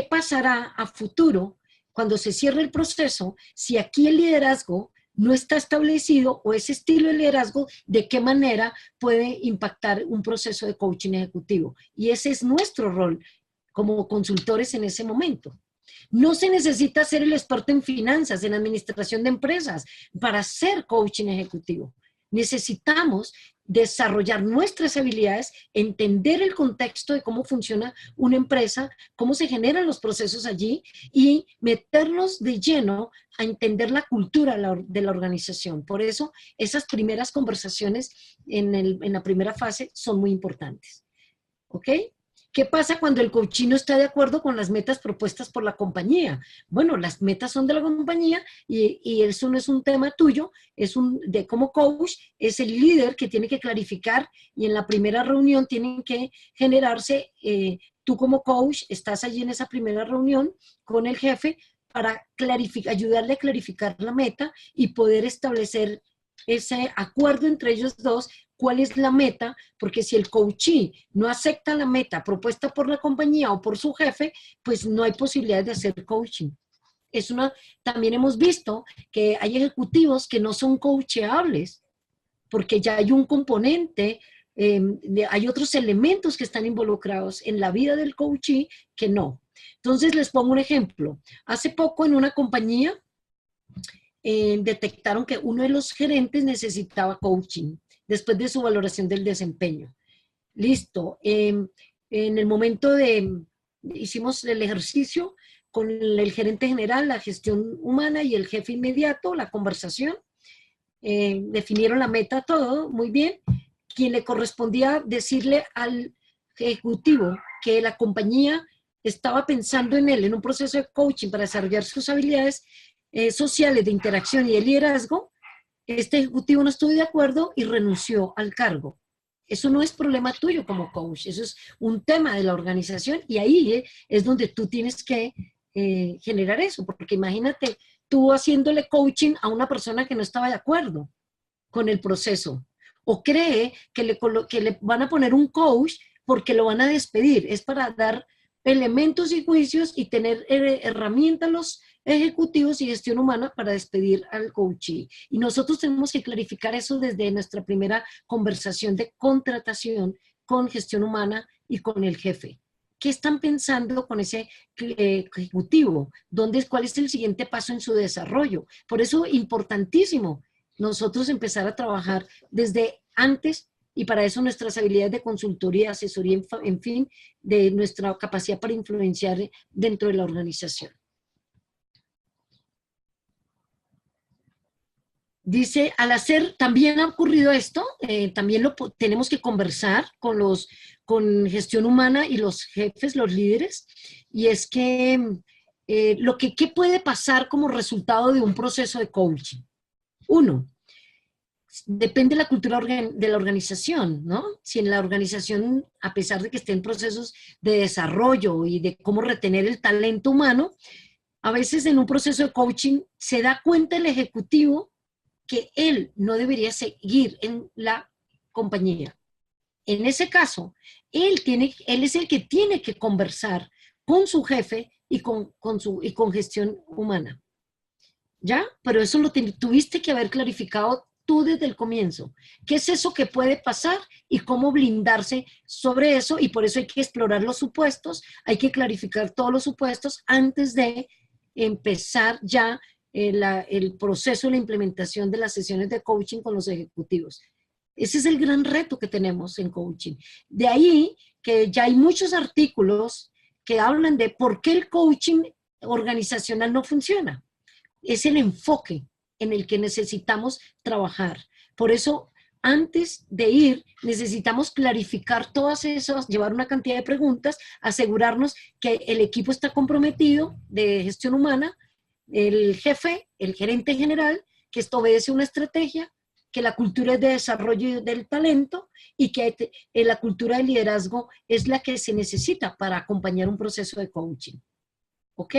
pasará a futuro cuando se cierre el proceso si aquí el liderazgo no está establecido, o ese estilo de liderazgo, de qué manera puede impactar un proceso de coaching ejecutivo? Y ese es nuestro rol como consultores en ese momento. No se necesita ser el experto en finanzas, en administración de empresas, para ser coaching ejecutivo. Necesitamos desarrollar nuestras habilidades, entender el contexto de cómo funciona una empresa, cómo se generan los procesos allí, y meternos de lleno a entender la cultura de la organización. Por eso, esas primeras conversaciones en la primera fase son muy importantes. ¿Ok? ¿Qué pasa cuando el coach no está de acuerdo con las metas propuestas por la compañía? Bueno, las metas son de la compañía y eso no es un tema tuyo, de como coach, es el líder que tiene que clarificar, y en la primera reunión tienen que generarse, tú como coach estás allí en esa primera reunión con el jefe para ayudarle a clarificar la meta y poder establecer ese acuerdo entre ellos dos. ¿Cuál es la meta? Porque si el coachee no acepta la meta propuesta por la compañía o por su jefe, pues no hay posibilidad de hacer coaching. También hemos visto que hay ejecutivos que no son coacheables, porque ya hay un componente, hay otros elementos que están involucrados en la vida del coachee que no. Entonces les pongo un ejemplo. Hace poco en una compañía detectaron que uno de los gerentes necesitaba coaching después de su valoración del desempeño. Listo. En el momento hicimos el ejercicio con el gerente general, la gestión humana y el jefe inmediato, la conversación. Definieron la meta, todo, muy bien. Quien le correspondía decirle al ejecutivo que la compañía estaba pensando en él, en un proceso de coaching para desarrollar sus habilidades sociales de interacción y de liderazgo, este ejecutivo no estuvo de acuerdo y renunció al cargo. Eso no es problema tuyo como coach, eso es un tema de la organización, y ahí es donde tú tienes que generar eso, porque imagínate tú haciéndole coaching a una persona que no estaba de acuerdo con el proceso, o cree que le van a poner un coach porque lo van a despedir. Es para dar elementos y juicios y tener herramientas los ejecutivos y gestión humana para despedir al coachee. Y nosotros tenemos que clarificar eso desde nuestra primera conversación de contratación con gestión humana y con el jefe. ¿Qué están pensando con ese ejecutivo? ¿Cuál es el siguiente paso en su desarrollo? Por eso, importantísimo nosotros empezar a trabajar desde antes, y para eso nuestras habilidades de consultoría, asesoría, en fin, de nuestra capacidad para influenciar dentro de la organización. Dice, también ha ocurrido esto, también tenemos que conversar con gestión humana y los jefes, los líderes, y es que ¿qué puede pasar como resultado de un proceso de coaching? Uno, depende de la cultura de la organización, ¿no? Si en la organización, a pesar de que esté en procesos de desarrollo y de cómo retener el talento humano, a veces en un proceso de coaching se da cuenta el ejecutivo que él no debería seguir en la compañía. En ese caso, él es el que tiene que conversar con su jefe y con gestión humana. ¿Ya? Pero eso lo tuviste que haber clarificado tú desde el comienzo. ¿Qué es eso que puede pasar y cómo blindarse sobre eso? Y por eso hay que explorar los supuestos, hay que clarificar todos los supuestos antes de empezar ya el proceso, la implementación de las sesiones de coaching con los ejecutivos. Ese es el gran reto que tenemos en coaching. De ahí que ya hay muchos artículos que hablan de por qué el coaching organizacional no funciona. Es el enfoque en el que necesitamos trabajar. Por eso, antes de ir, necesitamos clarificar todas esas, llevar una cantidad de preguntas, asegurarnos que el equipo está comprometido de gestión humana, el jefe, el gerente general, que esto obedece una estrategia, que la cultura es de desarrollo del talento y que la cultura de liderazgo es la que se necesita para acompañar un proceso de coaching. ¿Ok?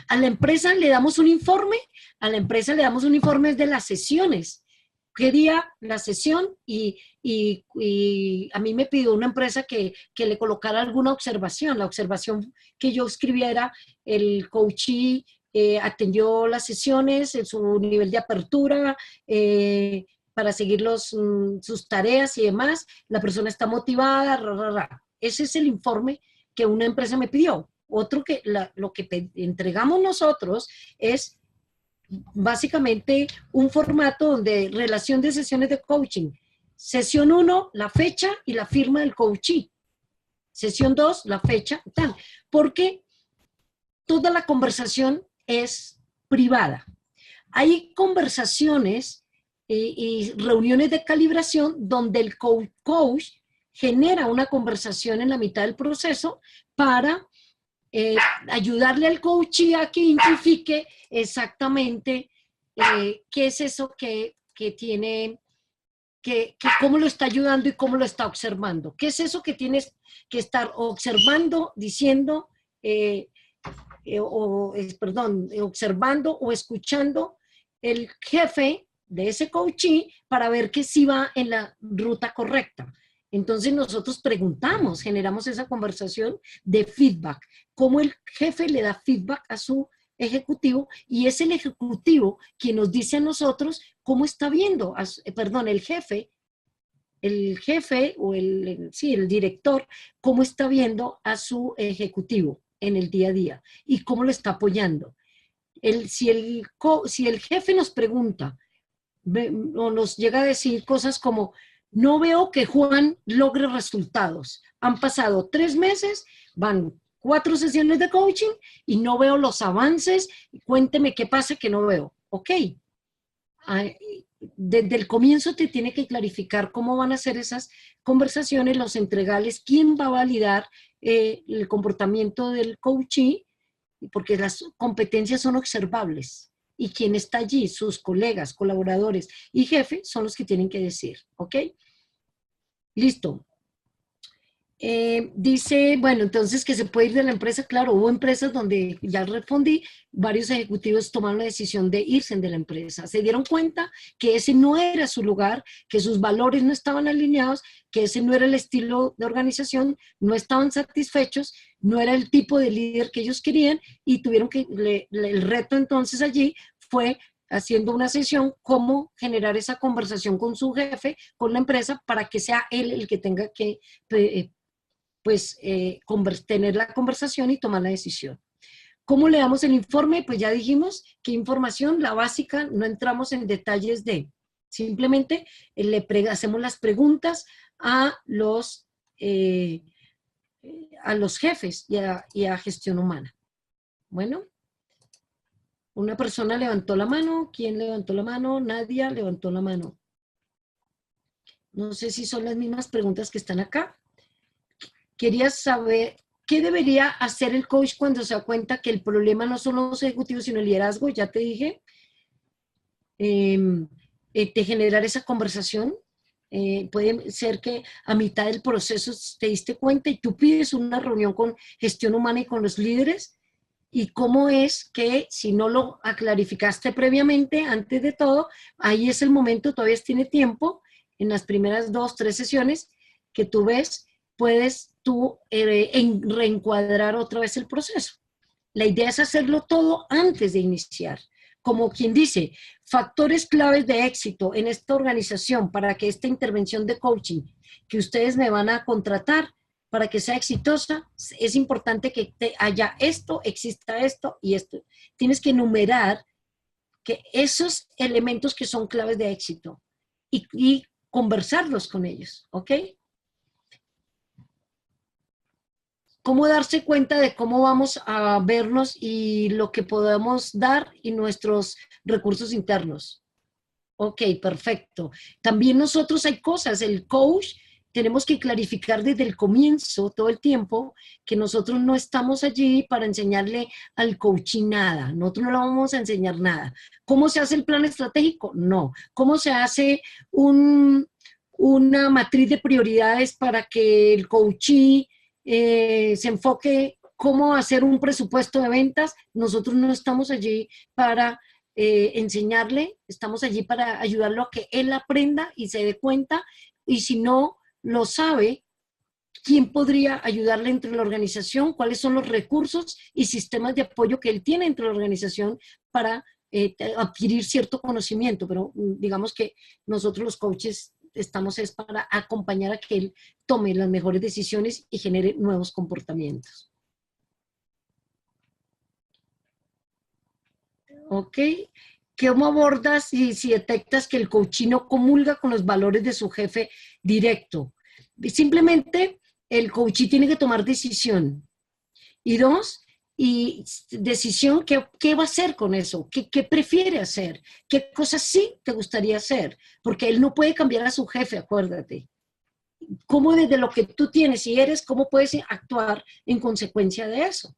A la empresa le damos un informe, de las sesiones. ¿Qué día la sesión? Y a mí me pidió una empresa que le colocara alguna observación. La observación que yo escribiera, el coachee atendió las sesiones en su nivel de apertura, para seguir sus tareas y demás. La persona está motivada, Ese es el informe que una empresa me pidió. Otro que lo que entregamos nosotros es básicamente un formato donde relación de sesiones de coaching. Sesión 1, la fecha y la firma del coachee. Sesión 2, la fecha, tal. Porque toda la conversación es privada. Hay conversaciones y reuniones de calibración donde el coach genera una conversación en la mitad del proceso para ayudarle al coachee a que identifique exactamente qué es eso que tiene, cómo lo está ayudando y cómo lo está observando. ¿Qué es eso que tienes que estar observando, diciendo, observando o escuchando el jefe de ese coachee para ver que sí va en la ruta correcta? Entonces nosotros preguntamos, generamos esa conversación de feedback, cómo el jefe le da feedback a su ejecutivo y es el ejecutivo quien nos dice a nosotros cómo está viendo, el jefe o el director, cómo está viendo a su ejecutivo en el día a día y cómo lo está apoyando. Si el jefe nos pregunta o nos llega a decir cosas como, no veo que Juan logre resultados. Han pasado 3 meses, van 4 sesiones de coaching y no veo los avances. Cuénteme qué pasa que no veo. Ok. Desde el comienzo te tiene que clarificar cómo van a ser esas conversaciones, los entregables, quién va a validar el comportamiento del coachee, porque las competencias son observables. Y quien está allí, sus colegas, colaboradores y jefe, son los que tienen que decir, ¿ok? Listo. Dice, bueno, entonces que se puede ir de la empresa. Claro, hubo empresas donde, ya respondí, varios ejecutivos tomaron la decisión de irse de la empresa. Se dieron cuenta que ese no era su lugar, que sus valores no estaban alineados, que ese no era el estilo de organización, no estaban satisfechos, no era el tipo de líder que ellos querían y tuvieron que, el reto entonces allí fue haciendo una sesión, cómo generar esa conversación con su jefe, con la empresa, para que sea él el que tenga que tener la conversación y tomar la decisión. ¿Cómo le damos el informe? Pues ya dijimos qué información, la básica, no entramos en detalles de, simplemente hacemos las preguntas a los jefes y a gestión humana. Bueno, una persona levantó la mano. ¿Quién levantó la mano? Nadia levantó la mano. No sé si son las mismas preguntas que están acá. Quería saber, ¿qué debería hacer el coach cuando se da cuenta que el problema no son los ejecutivos, sino el liderazgo? Ya te dije, de generar esa conversación. Puede ser que a mitad del proceso te diste cuenta y tú pides una reunión con gestión humana y con los líderes. Y cómo es que si no lo clarificaste previamente, antes de todo, ahí es el momento, todavía tiene tiempo, en las primeras 2, 3 sesiones que tú ves, puedes tú reencuadrar otra vez el proceso. La idea es hacerlo todo antes de iniciar. Como quien dice, factores claves de éxito en esta organización para que esta intervención de coaching que ustedes me van a contratar para que sea exitosa, es importante que haya esto, exista esto y esto. Tienes que enumerar que esos elementos que son claves de éxito y conversarlos con ellos, ¿ok? Cómo darse cuenta de cómo vamos a vernos y lo que podemos dar y nuestros recursos internos. Ok, perfecto. También nosotros hay cosas, el coach, tenemos que clarificar desde el comienzo, todo el tiempo, que nosotros no estamos allí para enseñarle al coach nada. Nosotros no le vamos a enseñar nada. ¿Cómo se hace el plan estratégico? No. ¿Cómo se hace una matriz de prioridades para que el coachee se enfoque cómo hacer un presupuesto de ventas? Nosotros no estamos allí para enseñarle, estamos allí para ayudarlo a que él aprenda y se dé cuenta, y si no lo sabe, ¿quién podría ayudarle entre la organización? ¿Cuáles son los recursos y sistemas de apoyo que él tiene entre la organización para adquirir cierto conocimiento? Pero digamos que nosotros los coaches estamos es para acompañar a que él tome las mejores decisiones y genere nuevos comportamientos. ¿Ok? ¿Cómo abordas si detectas que el coachee no comulga con los valores de su jefe directo? Simplemente el coachee tiene que tomar decisión. Y dos, y decisión, ¿qué va a hacer con eso? ¿Qué prefiere hacer? ¿Qué cosas sí te gustaría hacer? Porque él no puede cambiar a su jefe, acuérdate. ¿Cómo desde lo que tú tienes y eres, cómo puedes actuar en consecuencia de eso?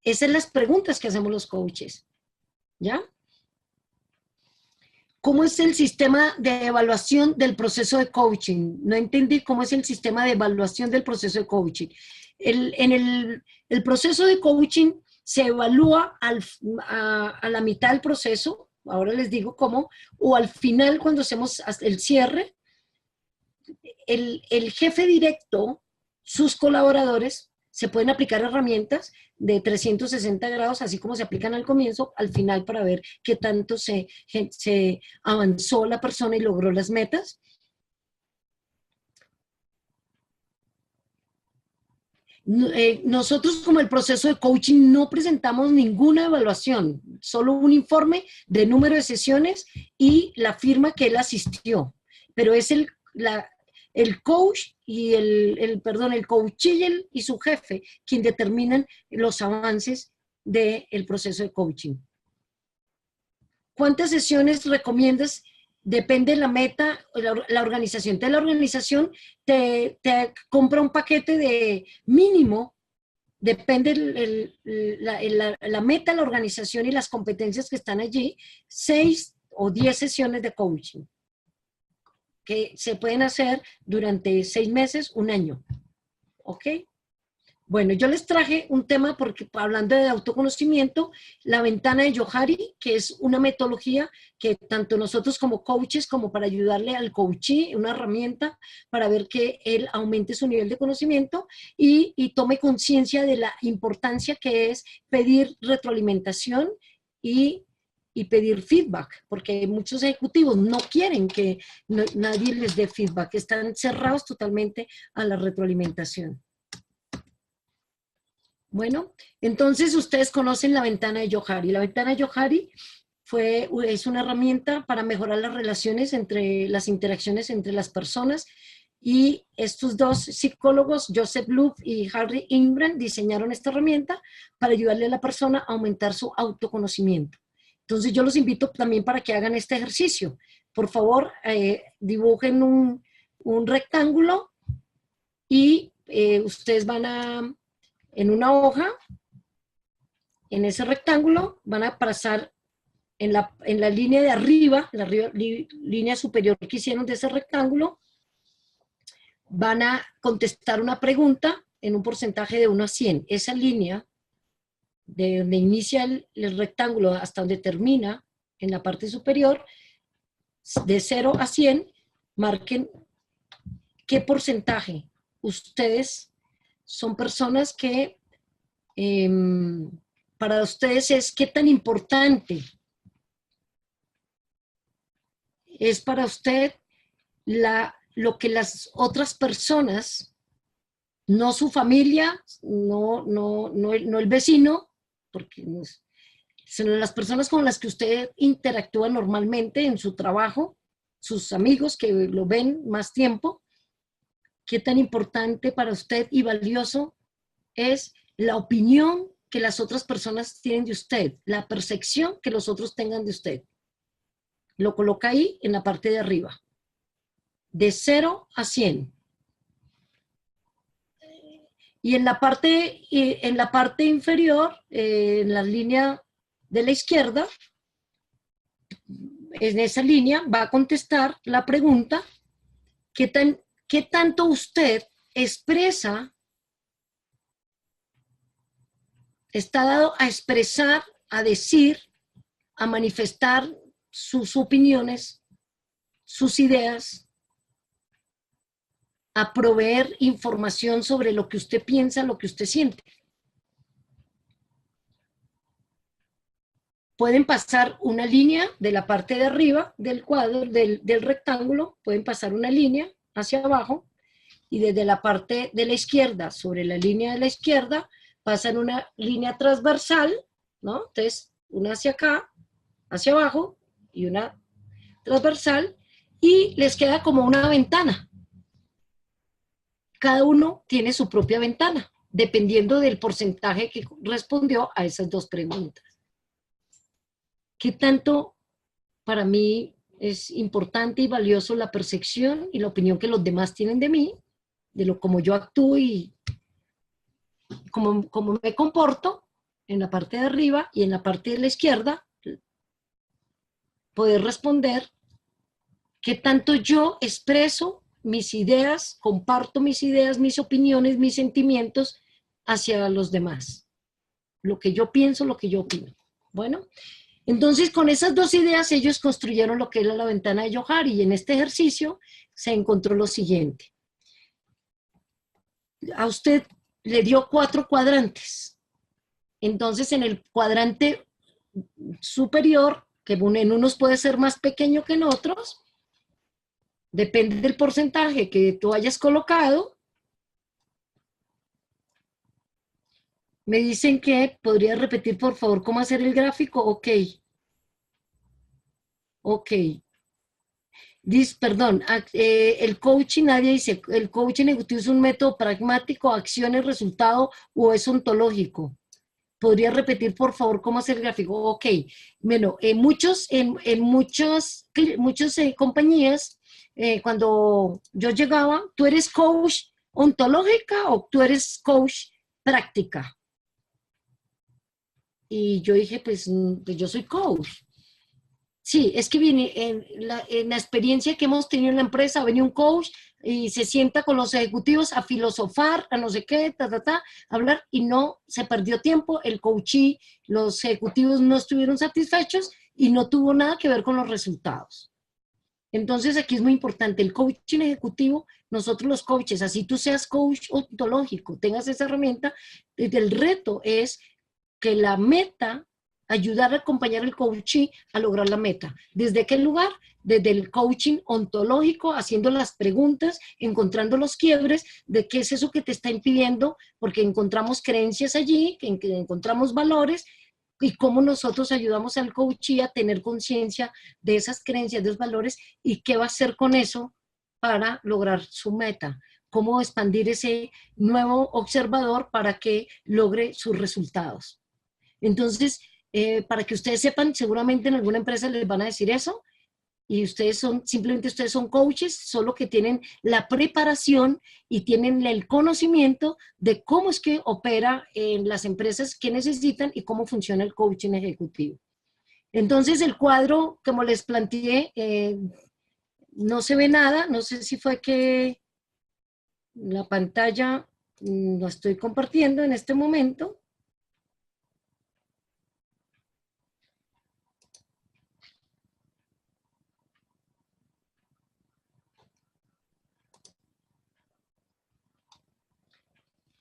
Esas son las preguntas que hacemos los coaches. ¿Ya? ¿Cómo es el sistema de evaluación del proceso de coaching? No entendí cómo es el sistema de evaluación del proceso de coaching. El proceso de coaching se evalúa a la mitad del proceso, ahora les digo cómo, o al final cuando hacemos el cierre, el jefe directo, sus colaboradores, se pueden aplicar herramientas de 360 grados, así como se aplican al comienzo, al final para ver qué tanto se avanzó la persona y logró las metas. Nosotros como el proceso de coaching no presentamos ninguna evaluación, solo un informe de número de sesiones y la firma que él asistió, pero es el coach y el coachee y su jefe quien determinan los avances del proceso de coaching. ¿Cuántas sesiones recomiendas? Depende de la meta, la organización. La organización te compra un paquete de mínimo, depende la meta, la organización y las competencias que están allí, 6 o 10 sesiones de coaching que se pueden hacer durante 6 meses, un año. ¿Ok? Bueno, yo les traje un tema porque hablando de autoconocimiento, la ventana de Johari, que es una metodología que tanto nosotros como coaches, como para ayudarle al coachee, una herramienta para ver que él aumente su nivel de conocimiento y tome conciencia de la importancia que es pedir retroalimentación y pedir feedback, porque muchos ejecutivos no quieren que nadie les dé feedback, están cerrados totalmente a la retroalimentación. Bueno, entonces ustedes conocen la ventana de Johari. La ventana de Johari es una herramienta para mejorar las relaciones las interacciones entre las personas, y estos dos psicólogos, Joseph Luff y Harry Ingram, diseñaron esta herramienta para ayudarle a la persona a aumentar su autoconocimiento. Entonces yo los invito también para que hagan este ejercicio. Por favor, dibujen un rectángulo y ustedes van a en una hoja, en ese rectángulo, van a pasar en la línea de arriba, línea superior que hicieron de ese rectángulo, van a contestar una pregunta en un porcentaje de 1 a 100. Esa línea, de donde inicia el rectángulo hasta donde termina, en la parte superior, de 0 a 100, marquen qué porcentaje ustedes son personas que para ustedes es qué tan importante es para usted lo que las otras personas, no su familia, no el vecino, porque sino las personas con las que usted interactúa normalmente en su trabajo, sus amigos que lo ven más tiempo, qué tan importante para usted y valioso es la opinión que las otras personas tienen de usted, la percepción que los otros tengan de usted. Lo coloca ahí en la parte de arriba, de 0 a 100. Y en la parte inferior, en la línea de la izquierda, en esa línea va a contestar la pregunta, ¿qué tanto usted expresa, está dado a expresar, a decir, a manifestar sus opiniones, sus ideas, a proveer información sobre lo que usted piensa, lo que usted siente? Pueden pasar una línea de la parte de arriba del cuadro, del rectángulo, pueden pasar una línea hacia abajo, y desde la parte de la izquierda, sobre la línea de la izquierda, pasan una línea transversal, ¿no? Entonces, una hacia acá, hacia abajo, y una transversal, y les queda como una ventana. Cada uno tiene su propia ventana, dependiendo del porcentaje que respondió a esas dos preguntas. ¿Qué tanto para mí es importante y valioso la percepción y la opinión que los demás tienen de mí, de lo como yo actúo y cómo me comporto en la parte de arriba, y en la parte de la izquierda poder responder qué tanto yo expreso mis ideas, comparto mis ideas, mis opiniones, mis sentimientos hacia los demás? Lo que yo pienso, lo que yo opino. Bueno, entonces con esas dos ideas ellos construyeron lo que era la ventana de Johari, y en este ejercicio se encontró lo siguiente. A usted le dio 4 cuadrantes. Entonces en el cuadrante superior, que en unos puede ser más pequeño que en otros, depende del porcentaje que tú hayas colocado. Me dicen que podría repetir por favor cómo hacer el gráfico. Ok. Perdón, el coaching, nadie dice, ¿el coaching ejecutivo es un método pragmático, acciones, resultado, o es ontológico? ¿Podría repetir por favor cómo hacer el gráfico? Ok, bueno, en muchas compañías, cuando yo llegaba, ¿tú eres coach ontológica o tú eres coach práctica? Y yo dije, pues yo soy coach. Sí, es que viene en la experiencia que hemos tenido en la empresa, viene un coach y se sienta con los ejecutivos a filosofar, a no sé qué, a hablar, y no se perdió tiempo, el coachee, los ejecutivos no estuvieron satisfechos y no tuvo nada que ver con los resultados. Entonces aquí es muy importante el coaching ejecutivo. Nosotros los coaches, así tú seas coach ontológico, tengas esa herramienta, el reto es que la meta, ayudar a acompañar al coachee a lograr la meta. ¿Desde qué lugar? Desde el coaching ontológico, haciendo las preguntas, encontrando los quiebres de qué es eso que te está impidiendo, porque encontramos creencias allí, que encontramos valores, y cómo nosotros ayudamos al coachee a tener conciencia de esas creencias, de esos valores, y qué va a hacer con eso para lograr su meta. Cómo expandir ese nuevo observador para que logre sus resultados. Entonces, para que ustedes sepan, seguramente en alguna empresa les van a decir eso, y ustedes son, simplemente ustedes son coaches, solo que tienen la preparación y tienen el conocimiento de cómo es que opera en las empresas que necesitan y cómo funciona el coaching ejecutivo. Entonces el cuadro, como les planteé, no se ve nada, no sé si fue que la pantalla lo estoy compartiendo en este momento.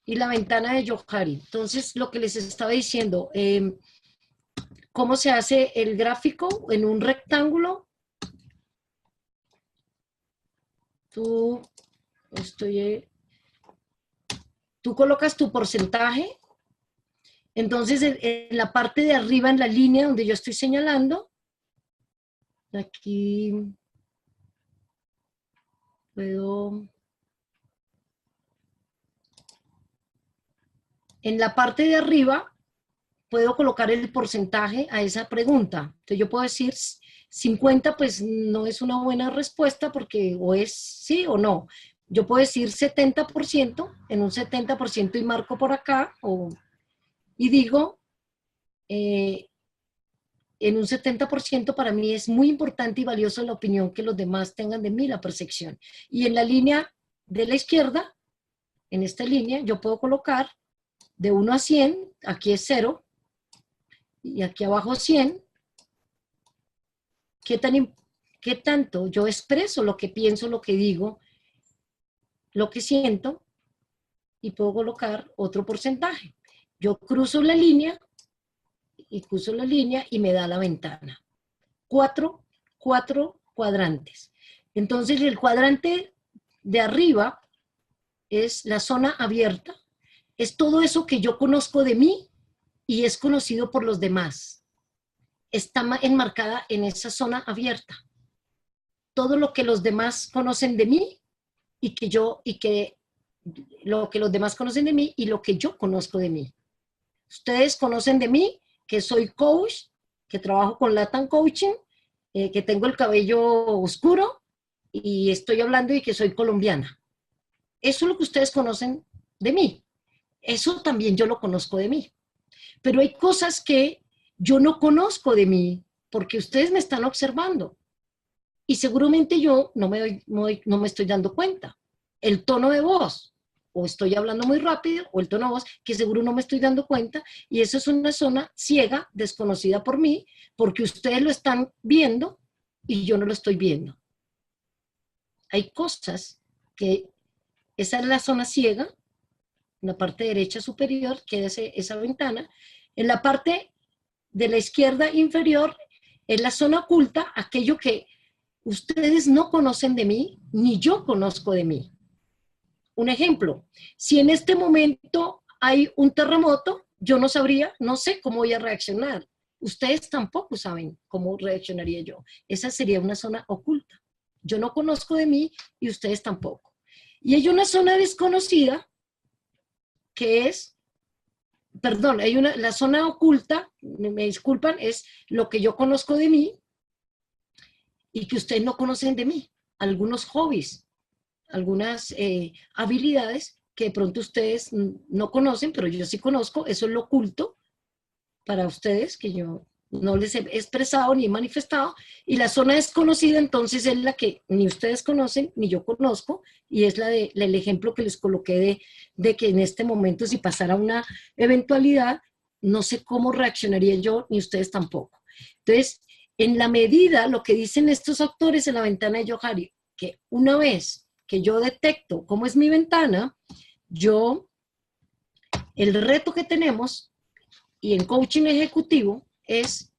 Y la ventana de Johari. Entonces, lo que les estaba diciendo, ¿cómo se hace el gráfico? En un rectángulo, tú colocas tu porcentaje, entonces en la parte de arriba, en la línea donde yo estoy señalando, aquí puedo... En la parte de arriba puedo colocar el porcentaje a esa pregunta. Entonces yo puedo decir 50, pues no es una buena respuesta porque o es sí o no. Yo puedo decir 70%, en un 70% y marco por acá, y digo, en un 70% para mí es muy importante y valioso la opinión que los demás tengan de mí, la percepción. Y en la línea de la izquierda, en esta línea, yo puedo colocar de 1 a 100, aquí es 0, y aquí abajo 100, ¿qué tanto yo expreso lo que pienso, lo que digo, lo que siento? Y puedo colocar otro porcentaje. Yo cruzo la línea y me da la ventana. Cuatro cuadrantes. Entonces el cuadrante de arriba es la zona abierta, es todo eso que yo conozco de mí y es conocido por los demás. Está enmarcada en esa zona abierta. Todo lo que los demás conocen de mí y lo que los demás conocen de mí y lo que yo conozco de mí. Ustedes conocen de mí que soy coach, que trabajo con Latam Coaching, que tengo el cabello oscuro y estoy hablando de que soy colombiana. Eso es lo que ustedes conocen de mí. Eso también yo lo conozco de mí. Pero hay cosas que yo no conozco de mí porque ustedes me están observando. Y seguramente yo no me estoy dando cuenta. El tono de voz, o estoy hablando muy rápido, o el tono de voz, que seguro no me estoy dando cuenta, y eso es una zona ciega, desconocida por mí, porque ustedes lo están viendo y yo no lo estoy viendo. Hay cosas que, esa es la zona ciega, en la parte derecha superior queda esa ventana, en la parte de la izquierda inferior es la zona oculta, aquello que ustedes no conocen de mí, ni yo conozco de mí. Un ejemplo, si en este momento hay un terremoto, yo no sabría, no sé cómo voy a reaccionar. Ustedes tampoco saben cómo reaccionaría yo. Esa sería una zona oculta. Yo no conozco de mí y ustedes tampoco. Y hay una zona desconocida que es, perdón, la zona oculta, me disculpan, es lo que yo conozco de mí y que ustedes no conocen de mí. Algunos hobbies, algunas habilidades que de pronto ustedes no conocen, pero yo sí conozco, eso es lo oculto para ustedes, que yo no les he expresado ni he manifestado, y la zona desconocida entonces es la que ni ustedes conocen, ni yo conozco, y es el ejemplo que les coloqué de que en este momento si pasara una eventualidad, no sé cómo reaccionaría yo, ni ustedes tampoco. Entonces, en la medida, lo que dicen estos autores en la ventana de Johari, que una vez que yo detecto cómo es mi ventana, el reto que tenemos y en coaching ejecutivo es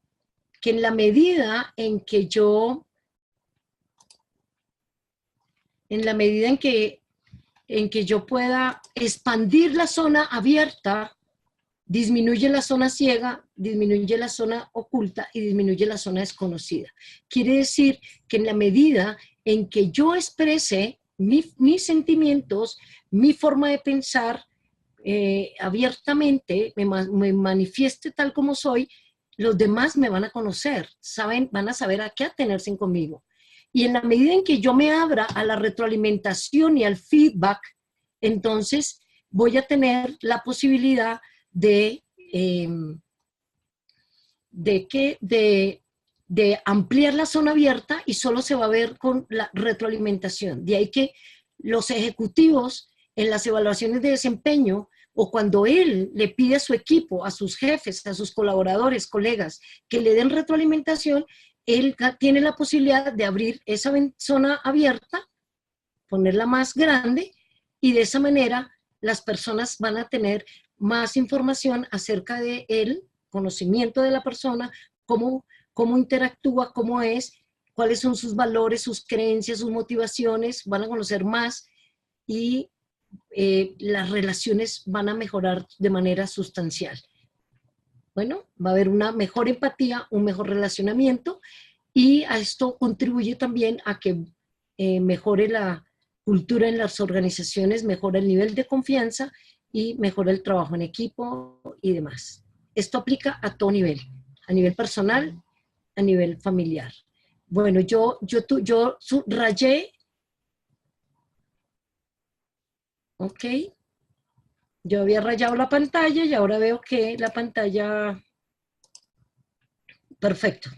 que en la medida en que yo pueda expandir la zona abierta, disminuye la zona ciega, disminuye la zona oculta y disminuye la zona desconocida. Quiere decir que en la medida en que yo exprese mis sentimientos, mi forma de pensar abiertamente, me manifieste tal como soy, los demás me van a conocer, van a saber a qué atenerse conmigo. Y en la medida en que yo me abra a la retroalimentación y al feedback, entonces voy a tener la posibilidad de ampliar la zona abierta y solo se va a ver con la retroalimentación. De ahí que los ejecutivos en las evaluaciones de desempeño o cuando él le pide a su equipo, a sus jefes, a sus colaboradores, colegas, que le den retroalimentación, él tiene la posibilidad de abrir esa zona abierta, ponerla más grande y de esa manera las personas van a tener más información acerca de él, conocimiento de la persona, cómo interactúa, cómo es, cuáles son sus valores, sus creencias, sus motivaciones, van a conocer más y las relaciones van a mejorar de manera sustancial. Bueno, va a haber una mejor empatía, un mejor relacionamiento y a esto contribuye también a que mejore la cultura en las organizaciones, mejora el nivel de confianza y mejora el trabajo en equipo y demás. Esto aplica a todo nivel, a nivel personal, a nivel familiar. Bueno, yo subrayé, ok, yo había rayado la pantalla y ahora veo que la pantalla, perfecto.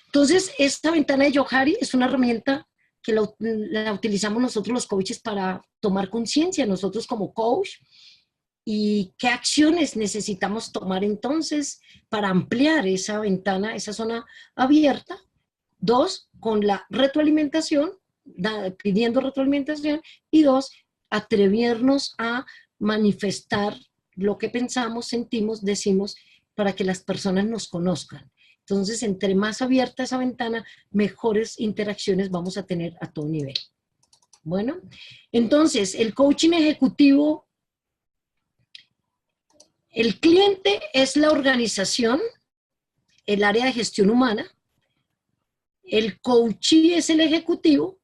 Entonces, esta ventana de Johari es una herramienta que la utilizamos nosotros los coaches para tomar conciencia, nosotros como coach, y qué acciones necesitamos tomar entonces para ampliar esa ventana, esa zona abierta. 2, con la retroalimentación, pidiendo retroalimentación, y 2, atrevernos a manifestar lo que pensamos, sentimos, decimos, para que las personas nos conozcan. Entonces, entre más abierta esa ventana, mejores interacciones vamos a tener a todo nivel. Bueno, entonces, el coaching ejecutivo, el cliente es la organización, el área de gestión humana, el coachee es el ejecutivo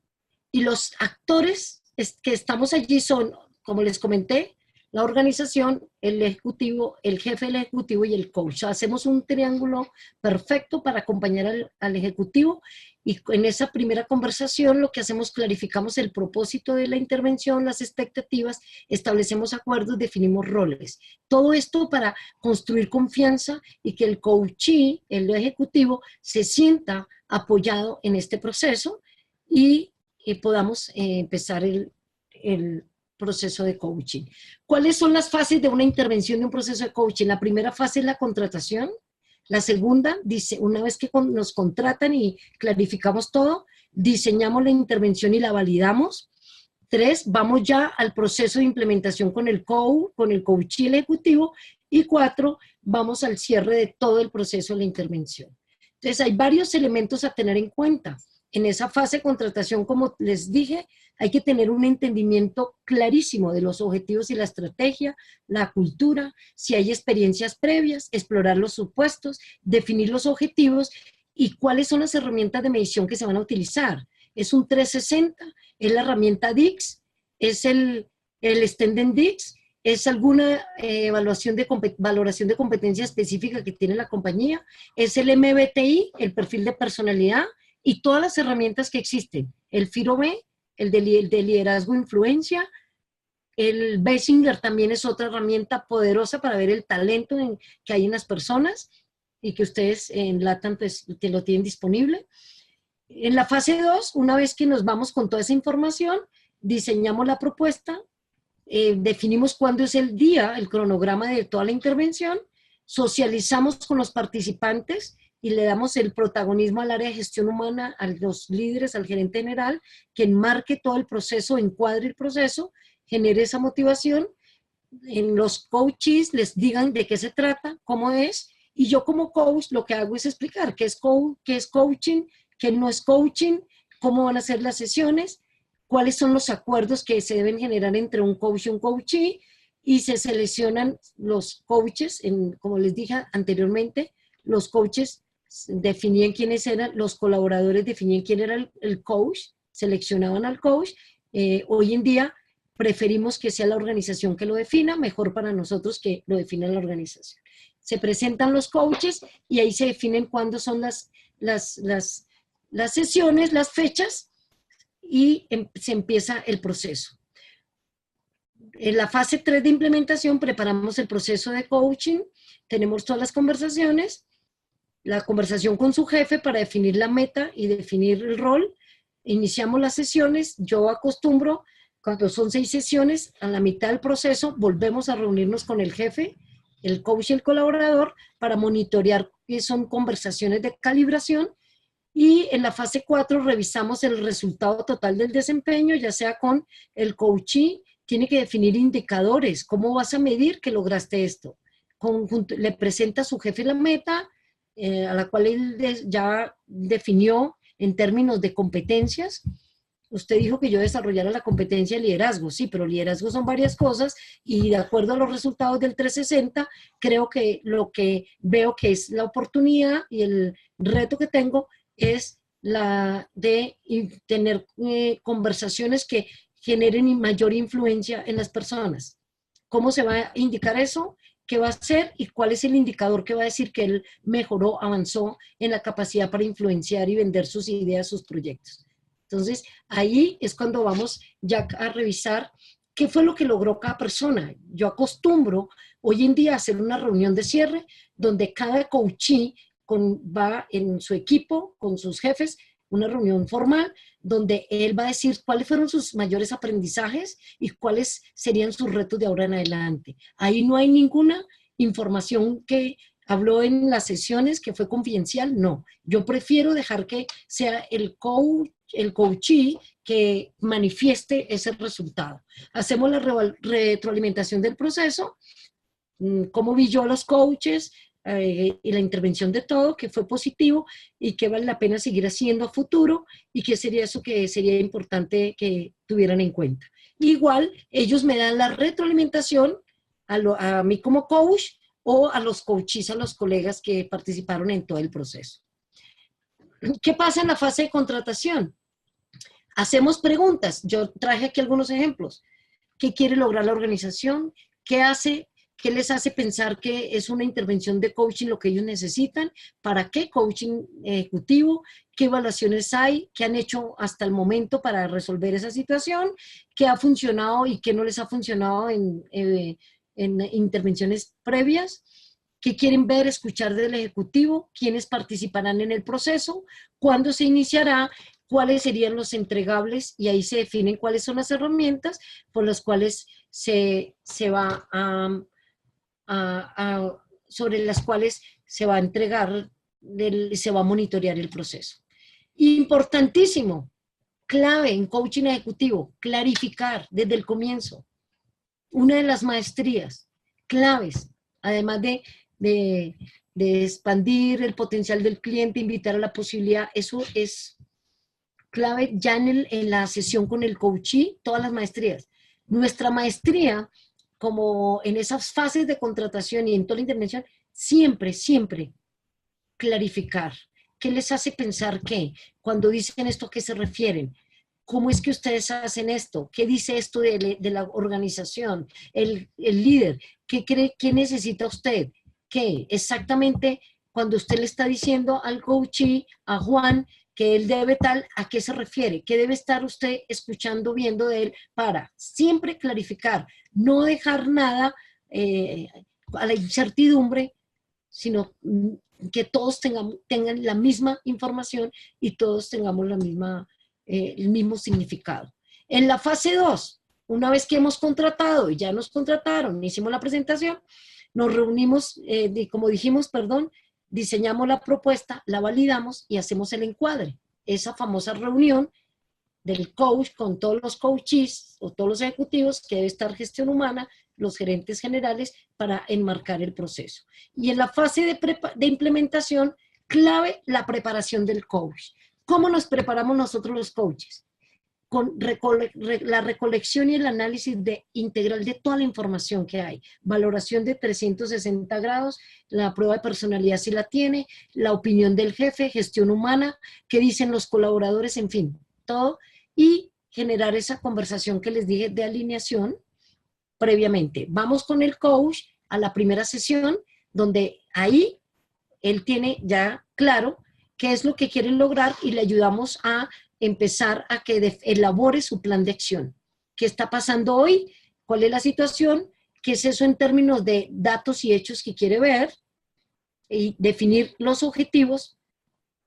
y los actores que estamos allí son, como les comenté, la organización, el ejecutivo, el jefe del ejecutivo y el coach. Hacemos un triángulo perfecto para acompañar al ejecutivo y en esa primera conversación lo que hacemos, clarificamos el propósito de la intervención, las expectativas, establecemos acuerdos, definimos roles. Todo esto para construir confianza y que el coachee, el ejecutivo, se sienta apoyado en este proceso y podamos empezar el proceso de coaching. ¿Cuáles son las fases de una intervención de un proceso de coaching? La primera fase es la contratación. La segunda, dice, una vez que nos contratan y clarificamos todo, diseñamos la intervención y la validamos. 3, vamos ya al proceso de implementación con el coach y el ejecutivo. Y 4, vamos al cierre de todo el proceso de la intervención. Entonces, hay varios elementos a tener en cuenta. En esa fase de contratación, como les dije, hay que tener un entendimiento clarísimo de los objetivos y la estrategia, la cultura, si hay experiencias previas, explorar los supuestos, definir los objetivos y cuáles son las herramientas de medición que se van a utilizar. Es un 360, es la herramienta DIX, es el Extended DIX, es alguna valoración de competencia específica que tiene la compañía, es el MBTI, el perfil de personalidad, y todas las herramientas que existen. El FIRO-B, el de liderazgo e influencia, el Basinger también es otra herramienta poderosa para ver el talento que hay en las personas y que ustedes en LATAM pues, que lo tienen disponible. En la fase 2, una vez que nos vamos con toda esa información, diseñamos la propuesta, definimos cuándo es el día, el cronograma de toda la intervención, socializamos con los participantes y le damos el protagonismo al área de gestión humana, a los líderes, al gerente general, que enmarque todo el proceso, encuadre el proceso, genere esa motivación, en los coaches les digan de qué se trata, cómo es, y yo como coach lo que hago es explicar qué es coaching, qué no es coaching, cómo van a ser las sesiones, cuáles son los acuerdos que se deben generar entre un coach y un coachee, y se seleccionan los coaches, como les dije anteriormente, los coaches definían quiénes eran, los colaboradores definían quién era el coach, seleccionaban al coach. Hoy en día preferimos que sea la organización que lo defina, mejor para nosotros que lo defina la organización. Se presentan los coaches y ahí se definen cuándo son las sesiones, las fechas, y se empieza el proceso. En la fase 3 de implementación preparamos el proceso de coaching, tenemos todas las conversaciones, la conversación con su jefe para definir la meta y definir el rol, iniciamos las sesiones, yo acostumbro, cuando son 6 sesiones, a la mitad del proceso volvemos a reunirnos con el jefe, el coach y el colaborador para monitorear que son conversaciones de calibración, y en la fase 4 revisamos el resultado total del desempeño, ya sea con el coachee, tiene que definir indicadores, ¿cómo vas a medir que lograste esto? Le presenta a su jefe la meta, a la cual él ya definió en términos de competencias. Usted dijo que yo desarrollara la competencia de liderazgo, sí, pero liderazgo son varias cosas y de acuerdo a los resultados del 360, creo que lo que veo que es la oportunidad y el reto que tengo es la de tener conversaciones que generen mayor influencia en las personas. ¿Cómo se va a indicar eso? ¿Qué va a hacer? ¿Y cuál es el indicador que va a decir que él mejoró, avanzó en la capacidad para influenciar y vender sus ideas, sus proyectos? Entonces, ahí es cuando vamos ya a revisar qué fue lo que logró cada persona. Yo acostumbro hoy en día a hacer una reunión de cierre donde cada coachee va en su equipo, con sus jefes, una reunión formal donde él va a decir cuáles fueron sus mayores aprendizajes y cuáles serían sus retos de ahora en adelante. Ahí no hay ninguna información que habló en las sesiones que fue confidencial, no. Yo prefiero dejar que sea el coachee que manifieste ese resultado. Hacemos la retroalimentación del proceso, cómo vi yo a los coaches, y la intervención de todo, que fue positivo y que vale la pena seguir haciendo a futuro y que sería eso que sería importante que tuvieran en cuenta. Igual, ellos me dan la retroalimentación a mí como coach o a los coaches, a los colegas que participaron en todo el proceso. ¿Qué pasa en la fase de contratación? Hacemos preguntas. Yo traje aquí algunos ejemplos. ¿Qué quiere lograr la organización? ¿Qué hace? ¿Qué les hace pensar que es una intervención de coaching lo que ellos necesitan? ¿Para qué coaching ejecutivo? ¿Qué evaluaciones hay? ¿Qué han hecho hasta el momento para resolver esa situación? ¿Qué ha funcionado y qué no les ha funcionado en intervenciones previas? ¿Qué quieren ver, escuchar del ejecutivo? ¿Quiénes participarán en el proceso? ¿Cuándo se iniciará? ¿Cuáles serían los entregables? Y ahí se definen cuáles son las herramientas por las cuales se va sobre las cuales se va a entregar, se va a monitorear el proceso. Importantísimo, clave en coaching ejecutivo, clarificar desde el comienzo. Una de las maestrías claves, además de expandir el potencial del cliente, invitar a la posibilidad, eso es clave ya en la sesión con el coachee, todas las maestrías. Nuestra maestría, como en esas fases de contratación y en toda la intervención, siempre, siempre clarificar. ¿Qué les hace pensar qué? Cuando dicen esto, ¿a qué se refieren? ¿Cómo es que ustedes hacen esto? ¿Qué dice esto de la organización? El líder, ¿qué cree? ¿Qué necesita usted? ¿Qué? Exactamente cuando usted le está diciendo al coachee, a Juan, que él debe tal, ¿a qué se refiere? ¿Qué debe estar usted escuchando, viendo de él? Para siempre clarificar, no dejar nada a la incertidumbre, sino que todos tengan la misma información y todos tengamos el mismo significado. En la fase 2, una vez que hemos contratado y ya nos contrataron, hicimos la presentación, nos reunimos, como dijimos, perdón, diseñamos la propuesta, la validamos y hacemos el encuadre. Esa famosa reunión del coach con todos los coaches o todos los ejecutivos que debe estar gestión humana, los gerentes generales para enmarcar el proceso. Y en la fase de implementación, clave la preparación del coach. ¿Cómo nos preparamos nosotros los coaches? Con la recolección y el análisis integral de toda la información que hay. Valoración de 360 grados, la prueba de personalidad si la tiene, la opinión del jefe, gestión humana, qué dicen los colaboradores, en fin, todo. Y generar esa conversación que les dije de alineación previamente. Vamos con el coach a la primera sesión, donde ahí él tiene ya claro qué es lo que quieren lograr y le ayudamos a empezar a que elabore su plan de acción. ¿Qué está pasando hoy? ¿Cuál es la situación? ¿Qué es eso en términos de datos y hechos que quiere ver? Y definir los objetivos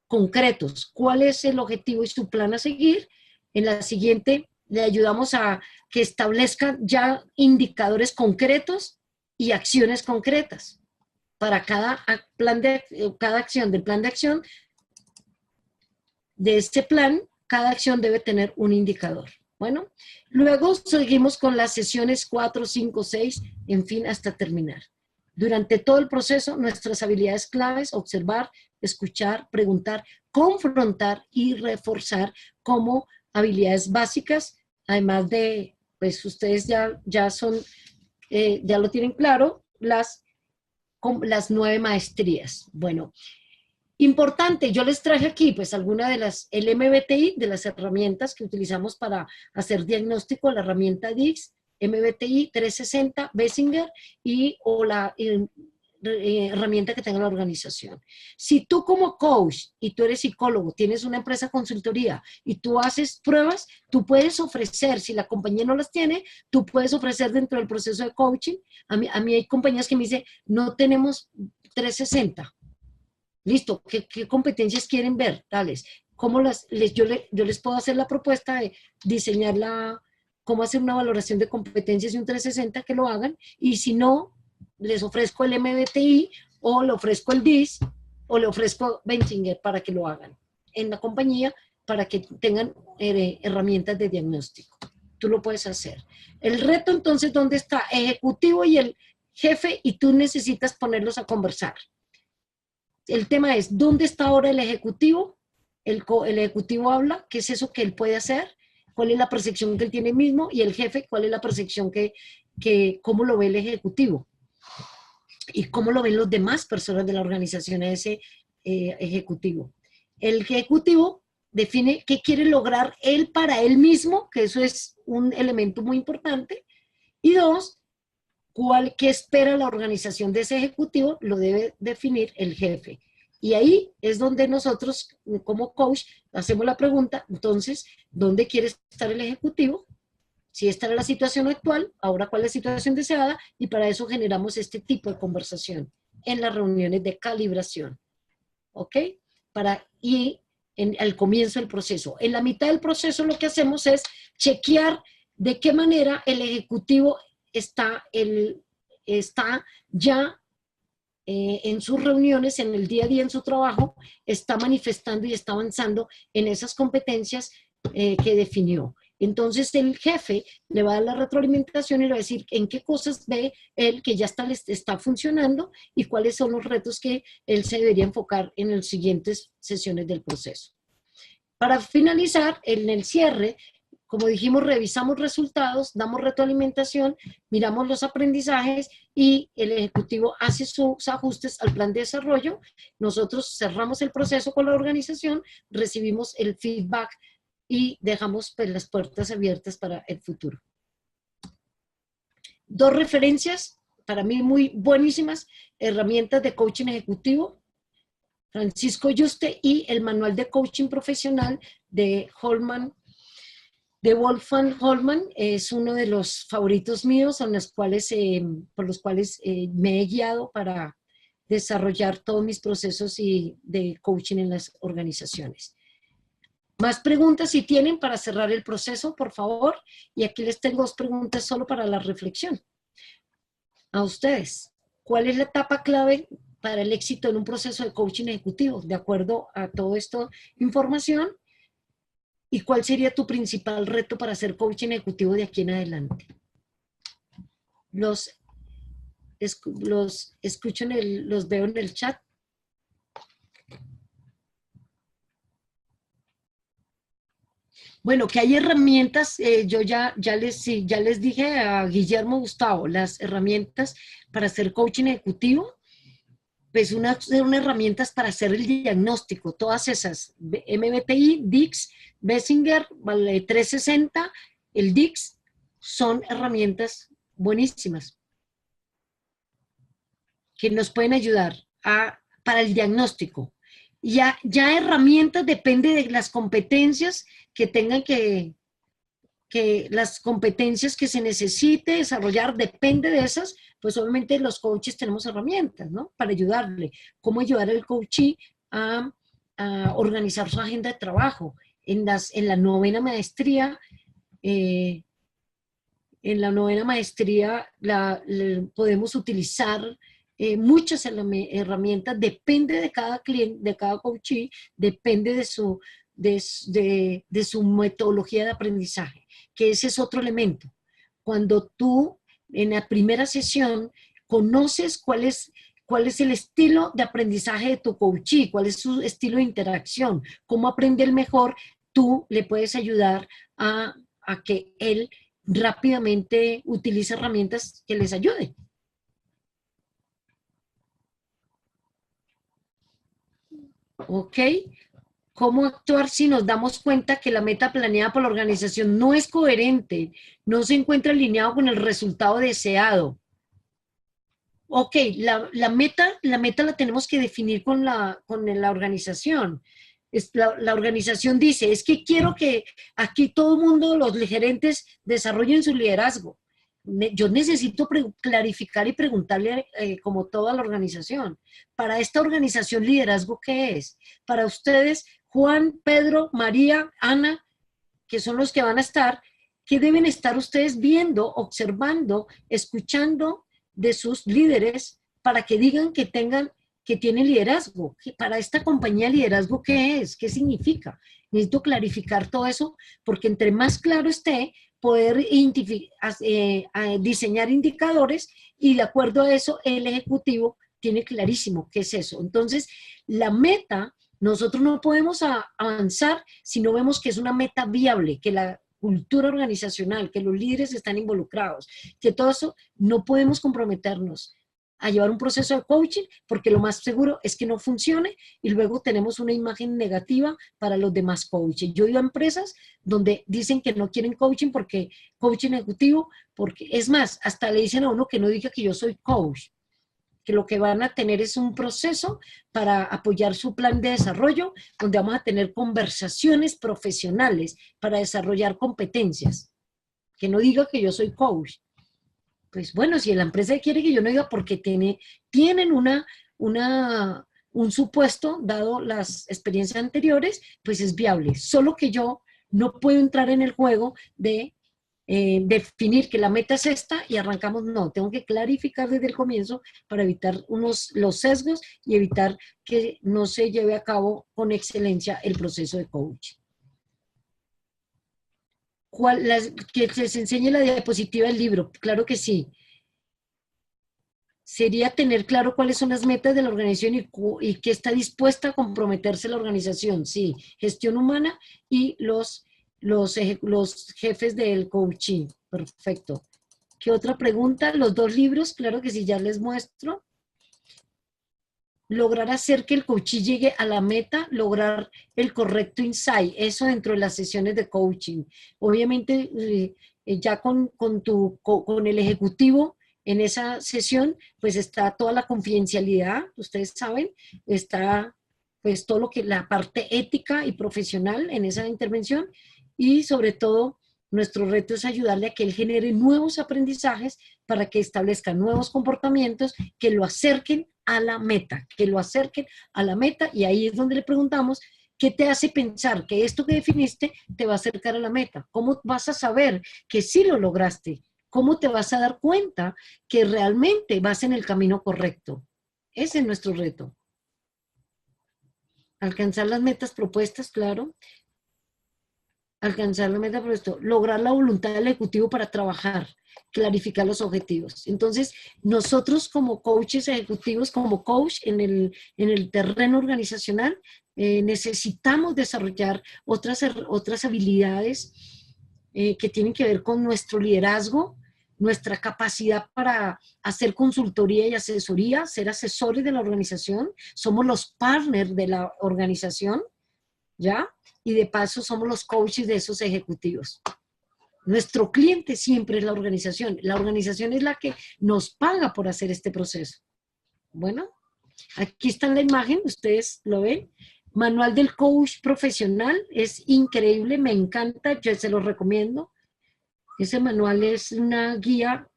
concretos. ¿Cuál es el objetivo y su plan a seguir? En la siguiente le ayudamos a que establezca ya indicadores concretos y acciones concretas. Para cada acción del plan de acción, de este plan, cada acción debe tener un indicador. Bueno, luego seguimos con las sesiones 4, 5, 6, en fin, hasta terminar. Durante todo el proceso, nuestras habilidades claves, observar, escuchar, preguntar, confrontar y reforzar como habilidades básicas, además de, pues ustedes ya son, ya lo tienen claro, las 9 maestrías. Bueno, importante, yo les traje aquí pues alguna de el MBTI, de las herramientas que utilizamos para hacer diagnóstico, la herramienta DIX, MBTI 360, Bessinger o la herramienta que tenga la organización. Si tú como coach y tú eres psicólogo, tienes una empresa consultoría y tú haces pruebas, tú puedes ofrecer, si la compañía no las tiene, tú puedes ofrecer dentro del proceso de coaching. A mí hay compañías que me dicen, no tenemos 360. Listo, ¿qué competencias quieren ver? Tales. Yo les puedo hacer la propuesta de diseñar cómo hacer una valoración de competencias y un 360 que lo hagan, y si no, les ofrezco el MBTI o le ofrezco el DIS o le ofrezco Benchinger para que lo hagan en la compañía para que tengan herramientas de diagnóstico. Tú lo puedes hacer. El reto entonces, ¿dónde está? Ejecutivo y el jefe, y tú necesitas ponerlos a conversar. El tema es, ¿dónde está ahora el ejecutivo? El ejecutivo habla, ¿qué es eso que él puede hacer? ¿Cuál es la percepción que él tiene mismo? Y el jefe, ¿cuál es la percepción cómo lo ve el ejecutivo? Y cómo lo ven los demás personas de la organización a ese ejecutivo. El ejecutivo define qué quiere lograr él para él mismo, que eso es un elemento muy importante. Y dos, qué espera la organización de ese ejecutivo, lo debe definir el jefe. Y ahí es donde nosotros, como coach, hacemos la pregunta, entonces, ¿dónde quiere estar el ejecutivo? Si esta era la situación actual, ahora cuál es la situación deseada, y para eso generamos este tipo de conversación en las reuniones de calibración. ¿Ok? Y al comienzo del proceso. En la mitad del proceso lo que hacemos es chequear de qué manera el ejecutivo está ya en sus reuniones, en el día a día, en su trabajo, está manifestando y está avanzando en esas competencias que definió. Entonces el jefe le va a dar la retroalimentación y le va a decir en qué cosas ve él que ya está funcionando y cuáles son los retos que él se debería enfocar en las siguientes sesiones del proceso. Para finalizar, en el cierre, como dijimos, revisamos resultados, damos retroalimentación, miramos los aprendizajes y el ejecutivo hace sus ajustes al plan de desarrollo. Nosotros cerramos el proceso con la organización, recibimos el feedback y dejamos pues, las puertas abiertas para el futuro. 2 referencias, para mí muy buenísimas, herramientas de coaching ejecutivo, Francisco Yuste, y el manual de coaching profesional de Wolfgang Holman. Es uno de los favoritos míos, por los cuales me he guiado para desarrollar todos mis procesos de coaching en las organizaciones. Más preguntas si tienen para cerrar el proceso, por favor. Y aquí les tengo 2 preguntas solo para la reflexión. A ustedes, ¿cuál es la etapa clave para el éxito en un proceso de coaching ejecutivo? De acuerdo a toda esta información, ¿y cuál sería tu principal reto para hacer coaching ejecutivo de aquí en adelante? Los escucho, los veo en el chat. Bueno, que hay herramientas, yo ya les dije a Guillermo Gustavo, las herramientas para hacer coaching ejecutivo, pues son herramientas para hacer el diagnóstico, todas esas, MBTI, DIX, Bessinger, 360, el DIX, son herramientas buenísimas que nos pueden ayudar para el diagnóstico. Ya herramientas depende de las competencias que tengan las competencias que se necesite desarrollar, depende de esas, pues obviamente los coaches tenemos herramientas, ¿no? Para ayudarle. ¿Cómo ayudar al coachee a organizar su agenda de trabajo? En la novena maestría, eh, podemos utilizar muchas herramientas, depende de cada cliente, de cada coachee, depende de su metodología de aprendizaje, que ese es otro elemento. Cuando tú en la primera sesión conoces cuál es el estilo de aprendizaje de tu coachee, cuál es su estilo de interacción, cómo aprende el mejor, tú le puedes ayudar a que él rápidamente utilice herramientas que les ayuden. ¿Ok? ¿Cómo actuar si nos damos cuenta que la meta planeada por la organización no es coherente, no se encuentra alineado con el resultado deseado? Ok, la meta la tenemos que definir con la organización. La organización dice, es que quiero que aquí todo el mundo, los gerentes, desarrollen su liderazgo. Yo necesito clarificar y preguntarle, como toda la organización, para esta organización, liderazgo, ¿qué es? Para ustedes, Juan, Pedro, María, Ana, que son los que van a estar, ¿qué deben estar ustedes viendo, observando, escuchando de sus líderes para que digan que tienen liderazgo? Para esta compañía, liderazgo, ¿qué es? ¿Qué significa? Necesito clarificar todo eso, porque entre más claro esté, poder diseñar indicadores, y de acuerdo a eso, el ejecutivo tiene clarísimo qué es eso. Entonces, la meta, nosotros no podemos avanzar si no vemos que es una meta viable, que la cultura organizacional, que los líderes están involucrados, que todo eso, no podemos comprometernos a llevar un proceso de coaching, porque lo más seguro es que no funcione y luego tenemos una imagen negativa para los demás coaches. Yo he ido a empresas donde dicen que no quieren coaching porque coaching ejecutivo, porque es más, hasta le dicen a uno que no diga que yo soy coach, que lo que van a tener es un proceso para apoyar su plan de desarrollo, donde vamos a tener conversaciones profesionales para desarrollar competencias. Que no diga que yo soy coach. Pues bueno, si la empresa quiere que yo no diga, porque tienen un supuesto, dado las experiencias anteriores, pues es viable. Solo que yo no puedo entrar en el juego de definir que la meta es esta y arrancamos. No, tengo que clarificar desde el comienzo para evitar los sesgos y evitar que no se lleve a cabo con excelencia el proceso de coaching. Que les enseñe la diapositiva del libro, claro que sí. Sería tener claro cuáles son las metas de la organización y qué está dispuesta a comprometerse la organización. Sí, gestión humana y los jefes del coaching. Perfecto. ¿Qué otra pregunta? Los 2 libros, claro que sí, ya les muestro. Lograr hacer que el coachee llegue a la meta, lograr el correcto insight, eso dentro de las sesiones de coaching. Obviamente, ya con el ejecutivo en esa sesión, pues está toda la confidencialidad, ustedes saben, está pues todo lo que, la parte ética y profesional en esa intervención, y sobre todo nuestro reto es ayudarle a que él genere nuevos aprendizajes para que establezca nuevos comportamientos que lo acerquen a la meta, y ahí es donde le preguntamos, ¿qué te hace pensar que esto que definiste te va a acercar a la meta? ¿Cómo vas a saber que sí lo lograste? ¿Cómo te vas a dar cuenta que realmente vas en el camino correcto? Ese es nuestro reto. Alcanzar las metas propuestas, claro. Alcanzar la meta propuesta. Lograr la voluntad del ejecutivo para trabajar. Clarificar los objetivos. Entonces, nosotros como coaches ejecutivos, como coach en el terreno organizacional, necesitamos desarrollar otras habilidades que tienen que ver con nuestro liderazgo, nuestra capacidad para hacer consultoría y asesoría, ser asesores de la organización. Somos los partners de la organización, ¿ya? Y de paso somos los coaches de esos ejecutivos. Nuestro cliente siempre es la organización. La organización es la que nos paga por hacer este proceso. Bueno, aquí está la imagen, ustedes lo ven. Manual del Coach Profesional, es increíble, me encanta, yo se lo recomiendo. Ese manual es una guía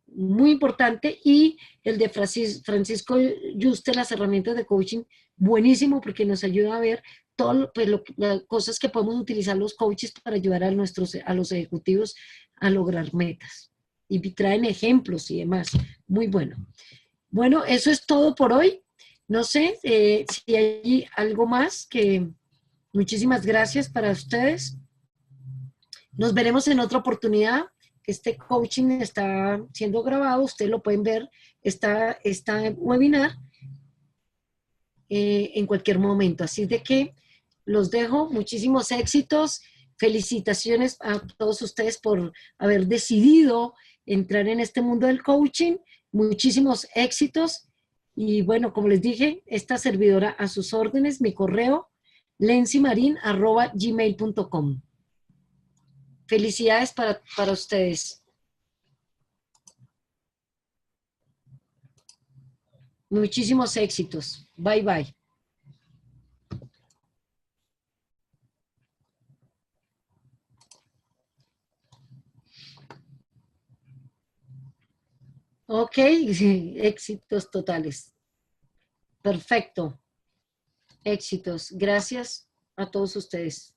muy importante, y el de Francisco Yuste, las herramientas de coaching, buenísimo, porque nos ayuda a ver todo, pues, las cosas que podemos utilizar los coaches para ayudar a los ejecutivos a lograr metas. Y traen ejemplos y demás. Muy bueno. Bueno, eso es todo por hoy. No sé si hay algo más que... Muchísimas gracias para ustedes. Nos veremos en otra oportunidad. Este coaching está siendo grabado, ustedes lo pueden ver, está webinar en cualquier momento. Así de que los dejo, muchísimos éxitos, felicitaciones a todos ustedes por haber decidido entrar en este mundo del coaching, muchísimos éxitos, y bueno, como les dije, esta servidora a sus órdenes, mi correo, lensimarin@gmail.com. Felicidades para ustedes. Muchísimos éxitos. Bye, bye. Ok, sí, éxitos totales. Perfecto. Éxitos. Gracias a todos ustedes.